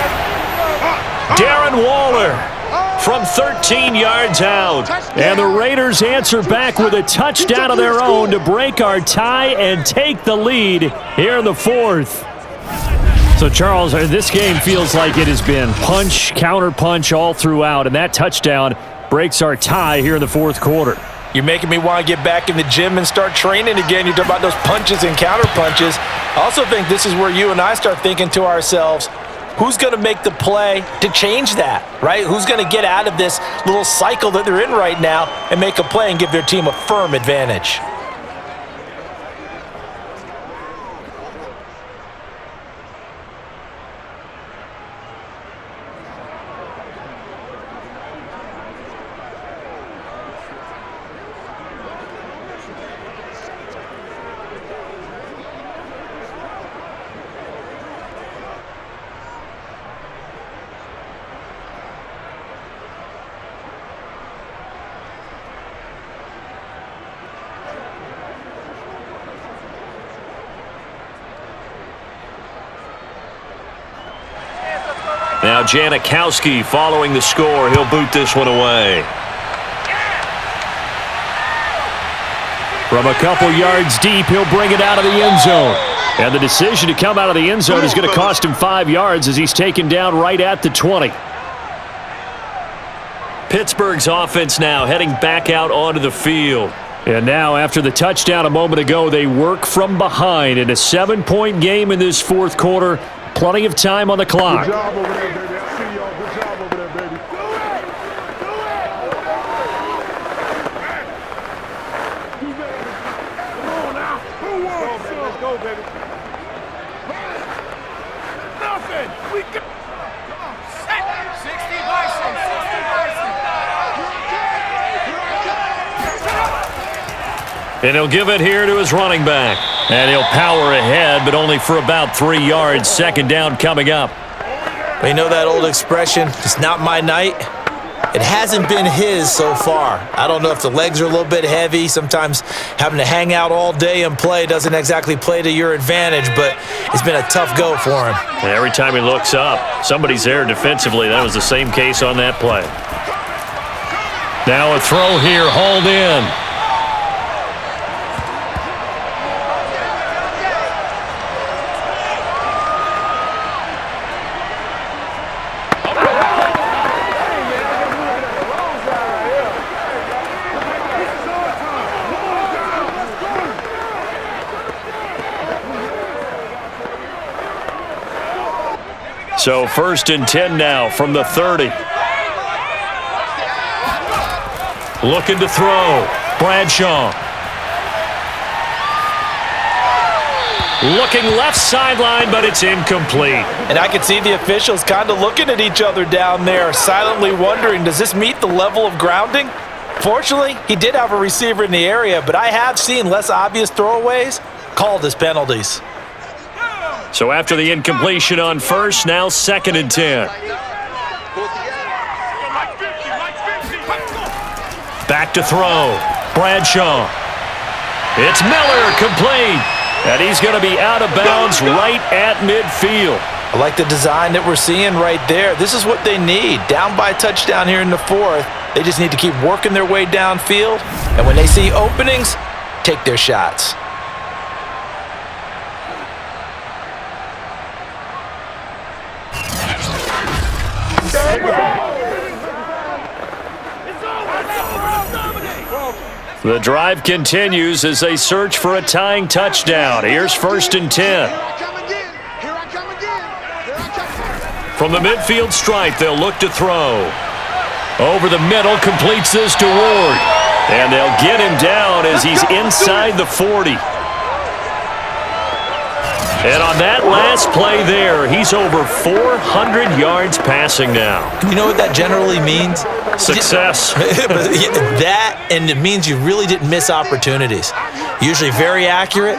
Darren Waller from 13 yards out. And the Raiders answer back with a touchdown of their own to break our tie and take the lead here in the fourth. So, Charles, this game feels like it has been punch, counter punch all throughout, and that touchdown breaks our tie here in the fourth quarter. You're making me want to get back in the gym and start training again. You talk about those punches and counter punches. I also think this is where you and I start thinking to ourselves, who's going to make the play to change that, right? Who's going to get out of this little cycle that they're in right now and make a play and give their team a firm advantage? Now Janikowski following the score. He'll boot this one away. From a couple yards deep, he'll bring it out of the end zone. And the decision to come out of the end zone is going to cost him 5 yards as he's taken down right at the 20. Pittsburgh's offense now heading back out onto the field. And now, after the touchdown a moment ago, they work from behind in a 7-point game in this fourth quarter. Plenty of time on the clock. Good job over there, baby. I see y'all. Good job over there, baby. Do it! Do it! Come on now. Who wants some? Let's go, baby. Nothing. We got... Come on. 60 Bison. 60 Bison. And he'll give it here to his running back. And he'll power ahead, but only for about 3 yards. Second down coming up. You know that old expression, it's not my night? It hasn't been his so far. I don't know if the legs are a little bit heavy. Sometimes having to hang out all day and play doesn't exactly play to your advantage, but it's been a tough go for him. And every time he looks up, somebody's there defensively. That was the same case on that play. Now a throw here, hauled in. So 1st and 10 now from the 30. Looking to throw. Bradshaw. Looking left sideline, but it's incomplete. And I can see the officials kind of looking at each other down there, silently wondering, does this meet the level of grounding? Fortunately, he did have a receiver in the area, but I have seen less obvious throwaways called as penalties. So after the incompletion on first, now 2nd and 10. Back to throw. Bradshaw. It's Miller, complete. And he's going to be out of bounds right at midfield. I like the design that we're seeing right there. This is what they need. Down by a touchdown here in the 4th. They just need to keep working their way downfield. And when they see openings, take their shots. The drive continues as they search for a tying touchdown. Here's 1st and 10. From the midfield stripe, they'll look to throw. Over the middle, completes this to Ward. And they'll get him down as he's inside the 40. And on that last play there, he's over 400 yards passing now. You know what that generally means? Success. That, and it means you really didn't miss opportunities. Usually very accurate.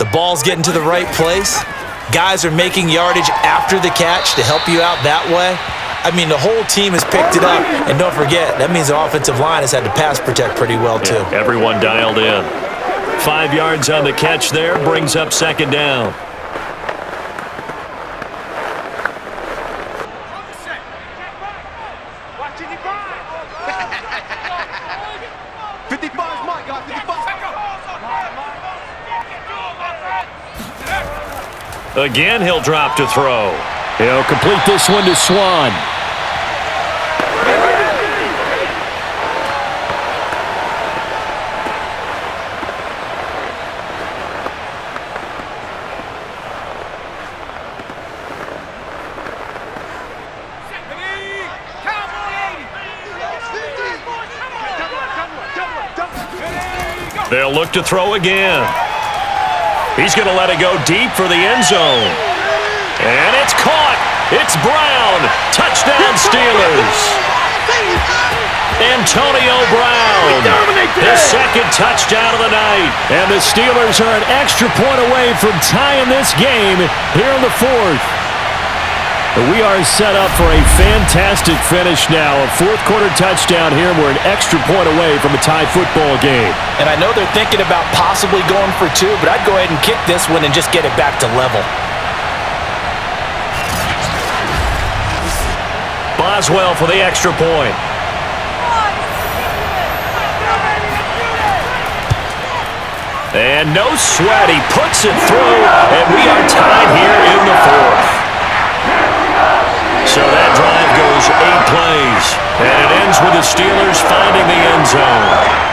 The ball's getting to the right place. Guys are making yardage after the catch to help you out that way. I mean, the whole team has picked it up. And don't forget, that means the offensive line has had to pass protect pretty well, too. Yeah, everyone dialed in. 5 yards on the catch there, brings up 2nd down. Again, he'll drop to throw. He'll complete this one to Swan. They'll look to throw again. He's going to let it go deep for the end zone. And it's caught. It's Brown. Touchdown Steelers. Antonio Brown. His 2nd touchdown of the night. And the Steelers are an extra point away from tying this game here in the 4th. We are set up for a fantastic finish now. A 4th quarter touchdown here. We're an extra point away from a tie football game. And I know they're thinking about possibly going for 2, but I'd go ahead and kick this one and just get it back to level. Boswell for the extra point. And no sweat, he puts it through, and we are tied here in the fourth. So that drive goes 8 plays, and it ends with the Steelers finding the end zone.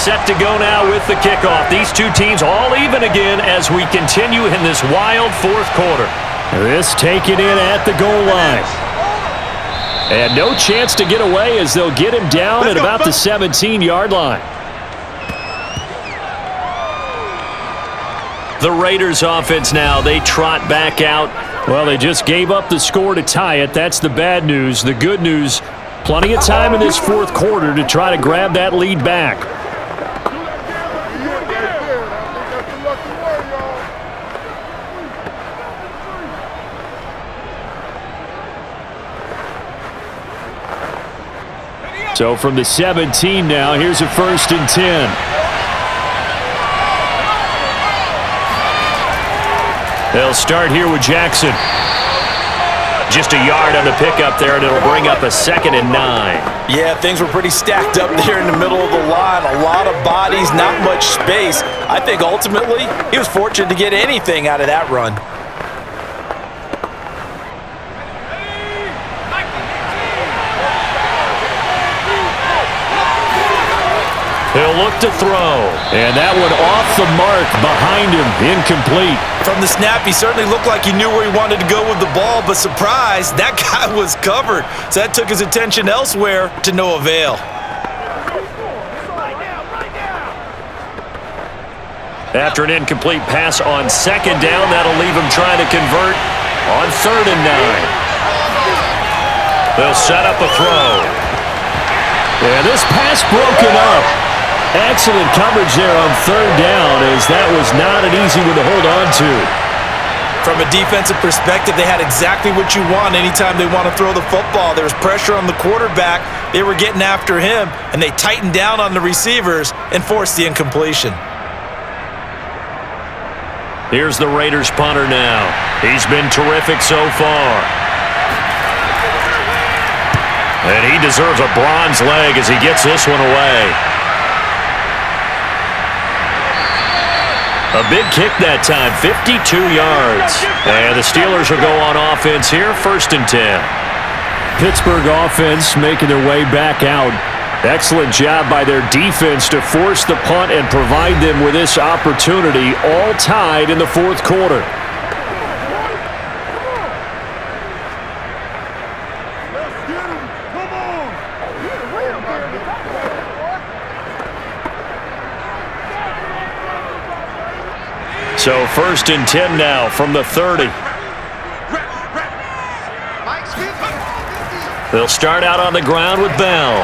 Set to go now with the kickoff. These two teams all even again as we continue in this wild fourth quarter. This taken in at the goal line. And no chance to get away as they'll get him down at about the 17-yard line. The Raiders offense now, they trot back out. Well, they just gave up the score to tie it. That's the bad news. The good news, plenty of time in this fourth quarter to try to grab that lead back. So from the 17 now, here's a 1st and 10. They'll start here with Jackson. Just a yard on the pickup there, and it'll bring up a 2nd and 9. Yeah, things were pretty stacked up there in the middle of the line. A lot of bodies, not much space. I think ultimately he was fortunate to get anything out of that run. He'll look to throw. And that one off the mark behind him, incomplete. From the snap, he certainly looked like he knew where he wanted to go with the ball, but surprise, that guy was covered. So that took his attention elsewhere to no avail. After an incomplete pass on 2nd down, that'll leave him trying to convert on 3rd and 9. They'll set up a throw. Yeah, this pass broken up. Excellent coverage there on 3rd down, as that was not an easy one to hold on to. From a defensive perspective, they had exactly what you want anytime they want to throw the football. There was pressure on the quarterback. They were getting after him, and they tightened down on the receivers and forced the incompletion. Here's the Raiders punter now. He's been terrific so far. And he deserves a bronze leg as he gets this one away. A big kick that time, 52 yards. And the Steelers will go on offense here, 1st and 10. Pittsburgh offense making their way back out. Excellent job by their defense to force the punt and provide them with this opportunity, all tied in the fourth quarter. So 1st and 10 now from the 30. They'll start out on the ground with Bell.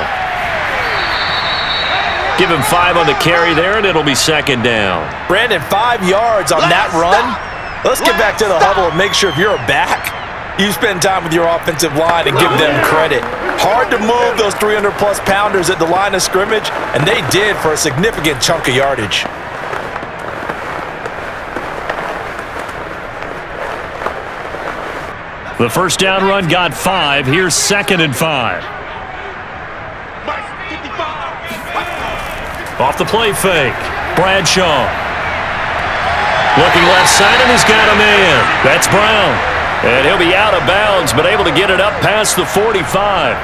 Give him 5 on the carry there, and it'll be 2nd down. Brandon, 5 yards on that run. Let's get back to the huddle and make sure if you're a back, you spend time with your offensive line and give them credit. Hard to move those 300-plus pounders at the line of scrimmage, and they did for a significant chunk of yardage. The 1st down run got 5. Here's 2nd and 5. Off the play fake. Bradshaw. Looking left side, and he's got a man. That's Brown. And he'll be out of bounds, but able to get it up past the 45.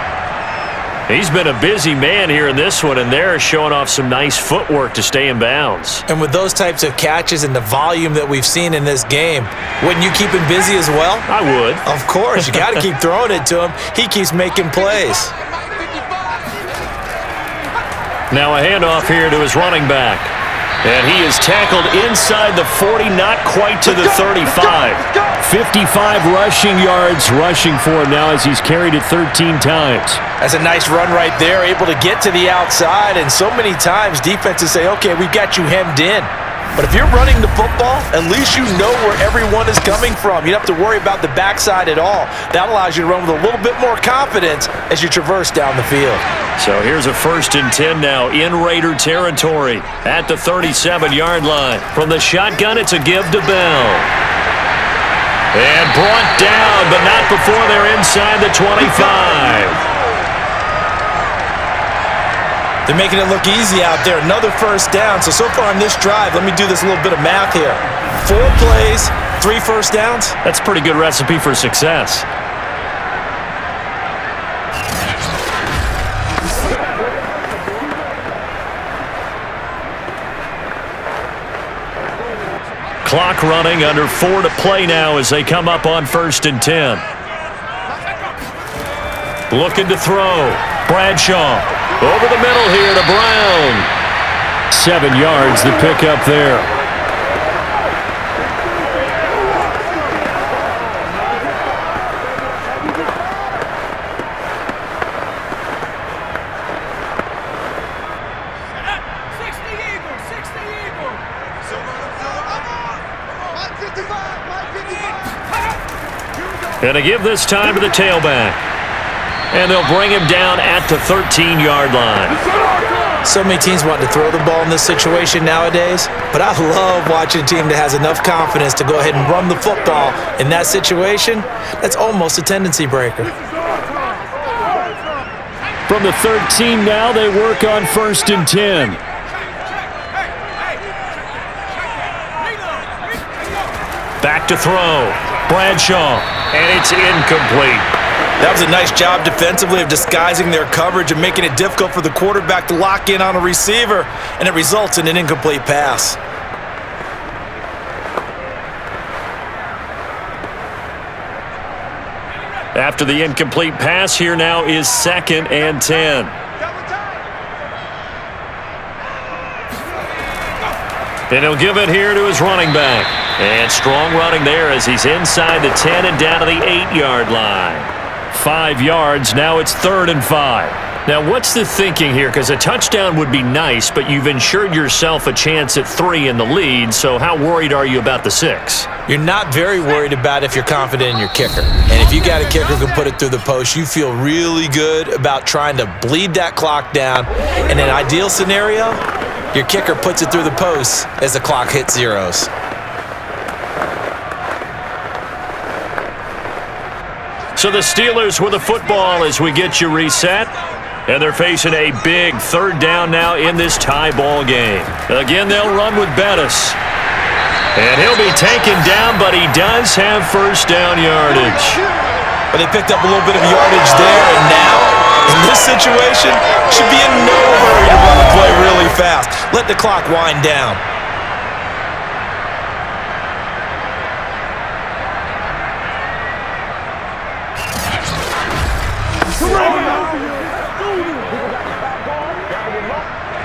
He's been a busy man here in this one, and they're showing off some nice footwork to stay in bounds. And with those types of catches and the volume that we've seen in this game, wouldn't you keep him busy as well? I would. Of course. You got to keep throwing it to him. He keeps making plays. Now a handoff here to his running back. And he is tackled inside the 40, not quite to the 35. 55 rushing yards rushing for him now as he's carried it 13 times. That's a nice run right there, able to get to the outside, and so many times defenses say, okay, we've got you hemmed in. But if you're running the football, at least you know where everyone is coming from. You don't have to worry about the backside at all. That allows you to run with a little bit more confidence as you traverse down the field. So here's a 1st and 10 now in Raider territory at the 37-yard line. From the shotgun, it's a give to Bell. And brought down, but not before they're inside the 25. They're making it look easy out there. Another 1st down. So far on this drive, let me do this little bit of math here. 4 plays, 3 1st downs. That's a pretty good recipe for success. Clock running, under 4 to play now as they come up on 1st and 10. Looking to throw. Bradshaw. Over the middle here to Brown. 7 yards, the pickup there. Going to give this time to the tailback. And they'll bring him down at the 13-yard line. So many teams want to throw the ball in this situation nowadays, but I love watching a team that has enough confidence to go ahead and run the football. In that situation, that's almost a tendency breaker. From the 13 now, they work on 1st and 10. Back to throw. Bradshaw. And it's incomplete. That was a nice job defensively of disguising their coverage and making it difficult for the quarterback to lock in on a receiver, and it results in an incomplete pass. After the incomplete pass, here now is 2nd and 10. And he'll give it here to his running back. And strong running there as he's inside the 10 and down to the 8-yard line. 5 yards, now it's 3rd and 5. Now, what's the thinking here? Because a touchdown would be nice, but you've ensured yourself a chance at 3 in the lead, so how worried are you about the 6? You're not very worried about if you're confident in your kicker. And if you got a kicker who can put it through the post, you feel really good about trying to bleed that clock down. In an ideal scenario, your kicker puts it through the post as the clock hits zeros. So the Steelers with the football as we get you reset. And they're facing a big 3rd down now in this tie ball game. Again, they'll run with Bettis. And he'll be taken down, but he does have 1st down yardage. But they picked up a little bit of yardage there, and now, in this situation, should be in no hurry to run the play really fast. Let the clock wind down.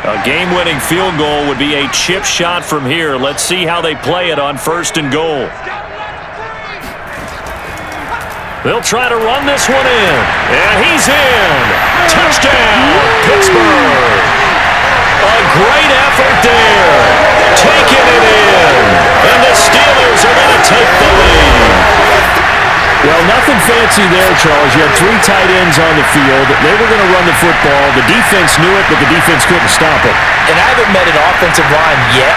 A game-winning field goal would be a chip shot from here. Let's see how they play it on 1st and goal. They'll try to run this one in. And he's in. Touchdown, Pittsburgh. A great effort there. Taking it in. And the Steelers are going to take the lead. Well, nothing fancy there, Charles. You had 3 tight ends on the field. They were going to run the football. The defense knew it, but the defense couldn't stop it. And I haven't met an offensive line yet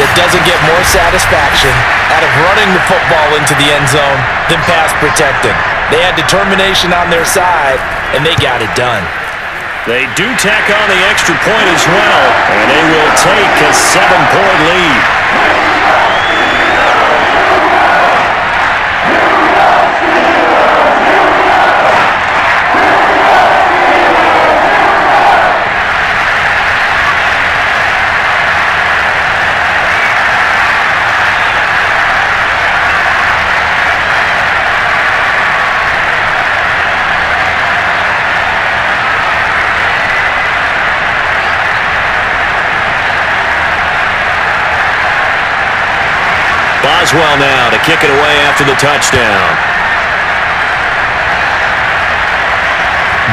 that doesn't get more satisfaction out of running the football into the end zone than pass protecting. They had determination on their side, and they got it done. They do tack on the extra point as well, and they will take a 7-point lead. Boswell now to kick it away after the touchdown.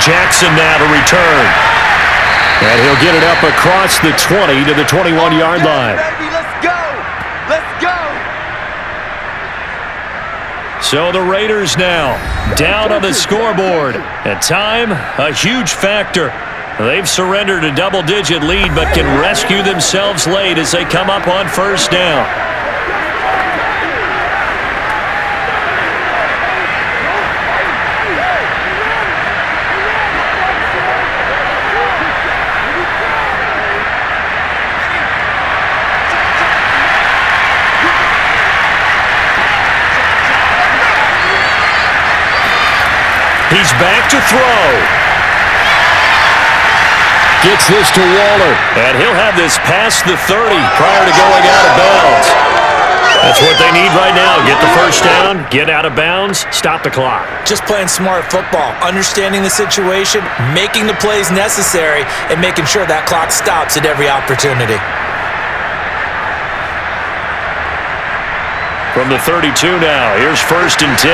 Jackson now to return. And he'll get it up across the 20 to the 21-yard line. Baby, let's go. Let's go. So the Raiders now down on the scoreboard. At time, a huge factor. They've surrendered a double-digit lead but can rescue themselves late as they come up on first down. He's back to throw. Gets this to Waller. And he'll have this past the 30 prior to going out of bounds. That's what they need right now. Get the first down, get out of bounds, stop the clock. Just playing smart football, understanding the situation, making the plays necessary, and making sure that clock stops at every opportunity. From the 32 now, here's first and 10.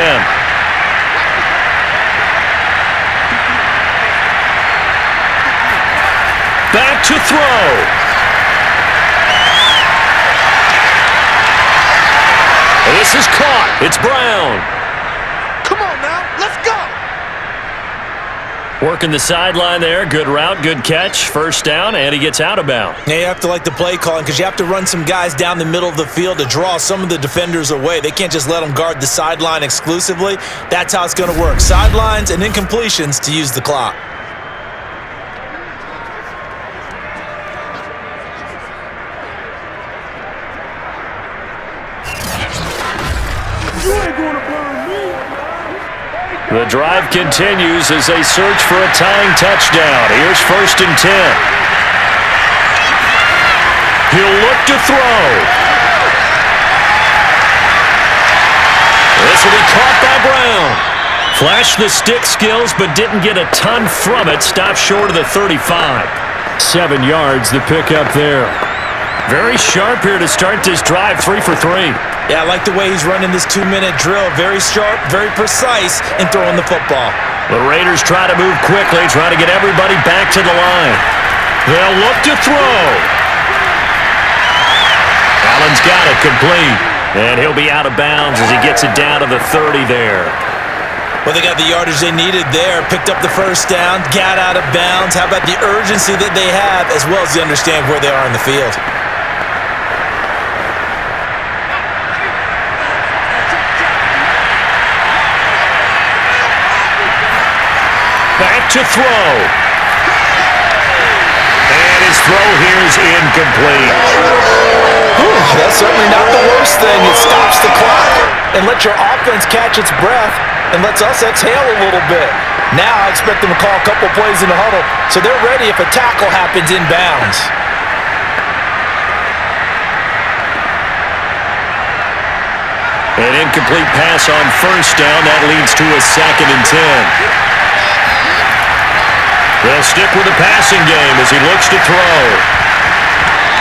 Back to throw. This is caught. It's Brown. Come on now. Let's go. Working the sideline there. Good route, good catch. First down, and he gets out of bounds. Yeah, you have to like the play calling because you have to run some guys down the middle of the field to draw some of the defenders away. They can't just let them guard the sideline exclusively. That's how it's going to work. Sidelines and incompletions to use the clock. The drive continues as they search for a tying touchdown. Here's first and 10. He'll look to throw. This will be caught by Brown. Flashed the stick skills, but didn't get a ton from it. Stopped short of the 35. 7 yards, the pickup there. Very sharp here to start this drive, 3 for 3. Yeah, I like the way he's running this 2-minute drill. Very sharp, very precise in throwing the football. The Raiders try to move quickly, try to get everybody back to the line. They'll look to throw. Allen's got it complete. And he'll be out of bounds as he gets it down to the 30 there. Well, they got the yardage they needed there. Picked up the first down, got out of bounds. How about the urgency that they have as well as they understand where they are in the field? Back to throw. And his throw here is incomplete. Whew, that's certainly not the worst thing. It stops the clock and lets your offense catch its breath and lets us exhale a little bit. Now I expect them to call a couple plays in the huddle so they're ready if a tackle happens in bounds. An incomplete pass on first down. That leads to a 2nd and 10. They'll stick with the passing game as he looks to throw.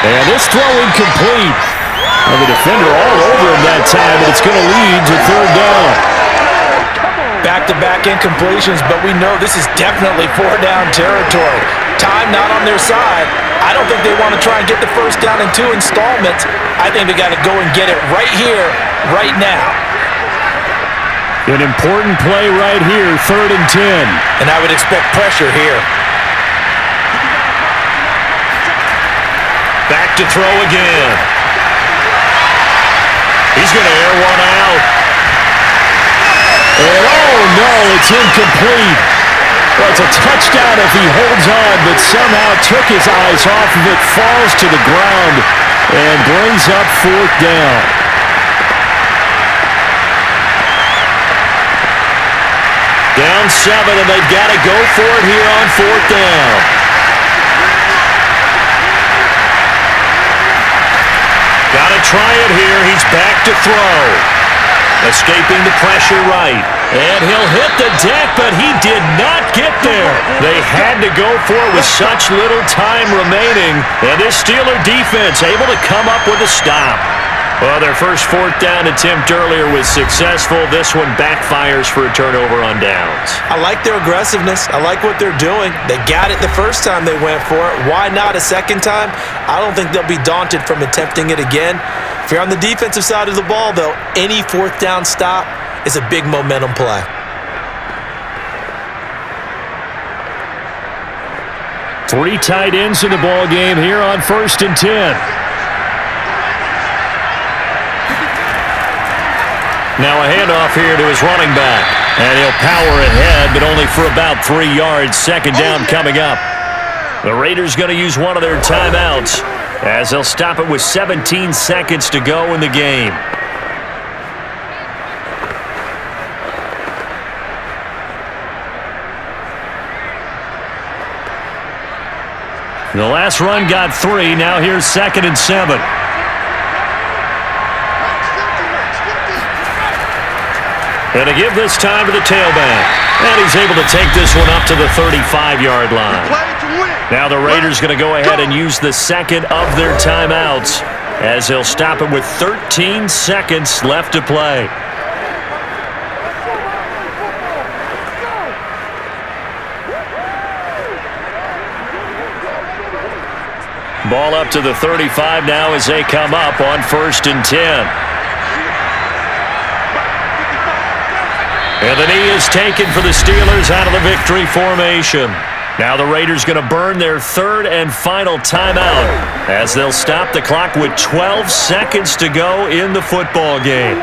And this throw incomplete. And the defender all over him that time, and it's going to lead to 3rd down. Back-to-back incompletions, but we know this is definitely 4-down territory. Time not on their side. I don't think they want to try and get the first down in 2 installments. I think they got to go and get it right here, right now. An important play right here, 3rd and 10. And I would expect pressure here. Back to throw again. He's going to air one out. And oh no, it's incomplete. Well, it's a touchdown if he holds on, but somehow took his eyes off of it, falls to the ground, and brings up 4th down. Down 7, and they've got to go for it here on 4th down. Got to try it here. He's back to throw. Escaping the pressure right. And he'll hit the deck, but he did not get there. They had to go for it with such little time remaining. And this Steeler defense able to come up with a stop. Well, their first fourth down attempt earlier was successful. This one backfires for a turnover on downs. I like their aggressiveness. I like what they're doing. They got it the first time they went for it. Why not a second time? I don't think they'll be daunted from attempting it again. If you're on the defensive side of the ball, though, any fourth down stop is a big momentum play. Three tight ends in the ball game here on 1st and 10. Now a handoff here to his running back. And he'll power ahead, but only for about 3 yards. Second down coming up. The Raiders going to use one of their timeouts as they'll stop it with 17 seconds to go in the game. The last run got 3. Now here's 2nd and 7. And to give this time to the tailback. And he's able to take this one up to the 35-yard line. Now the Raiders going to go ahead and use the second of their timeouts as they'll stop it with 13 seconds left to play. Ball up to the 35 now as they come up on 1st and 10. And the knee is taken for the Steelers out of the victory formation. Now the Raiders going to burn their third and final timeout as they'll stop the clock with 12 seconds to go in the football game.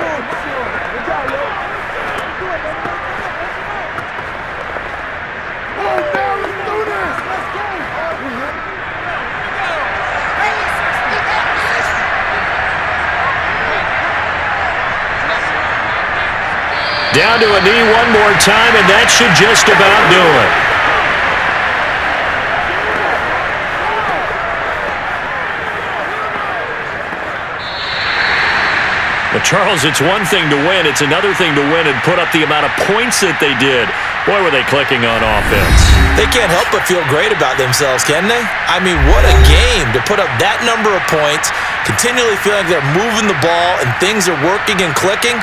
Down to a knee one more time, and that should just about do it. But Charles, it's one thing to win. It's another thing to win and put up the amount of points that they did. Boy, were they clicking on offense. They can't help but feel great about themselves, can they? I mean, what a game to put up that number of points, continually feeling like they're moving the ball and things are working and clicking.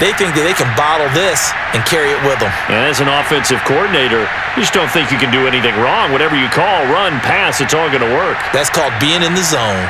They think that they can bottle this and carry it with them. And as an offensive coordinator, you just don't think you can do anything wrong. Whatever you call, run, pass, it's all going to work. That's called being in the zone.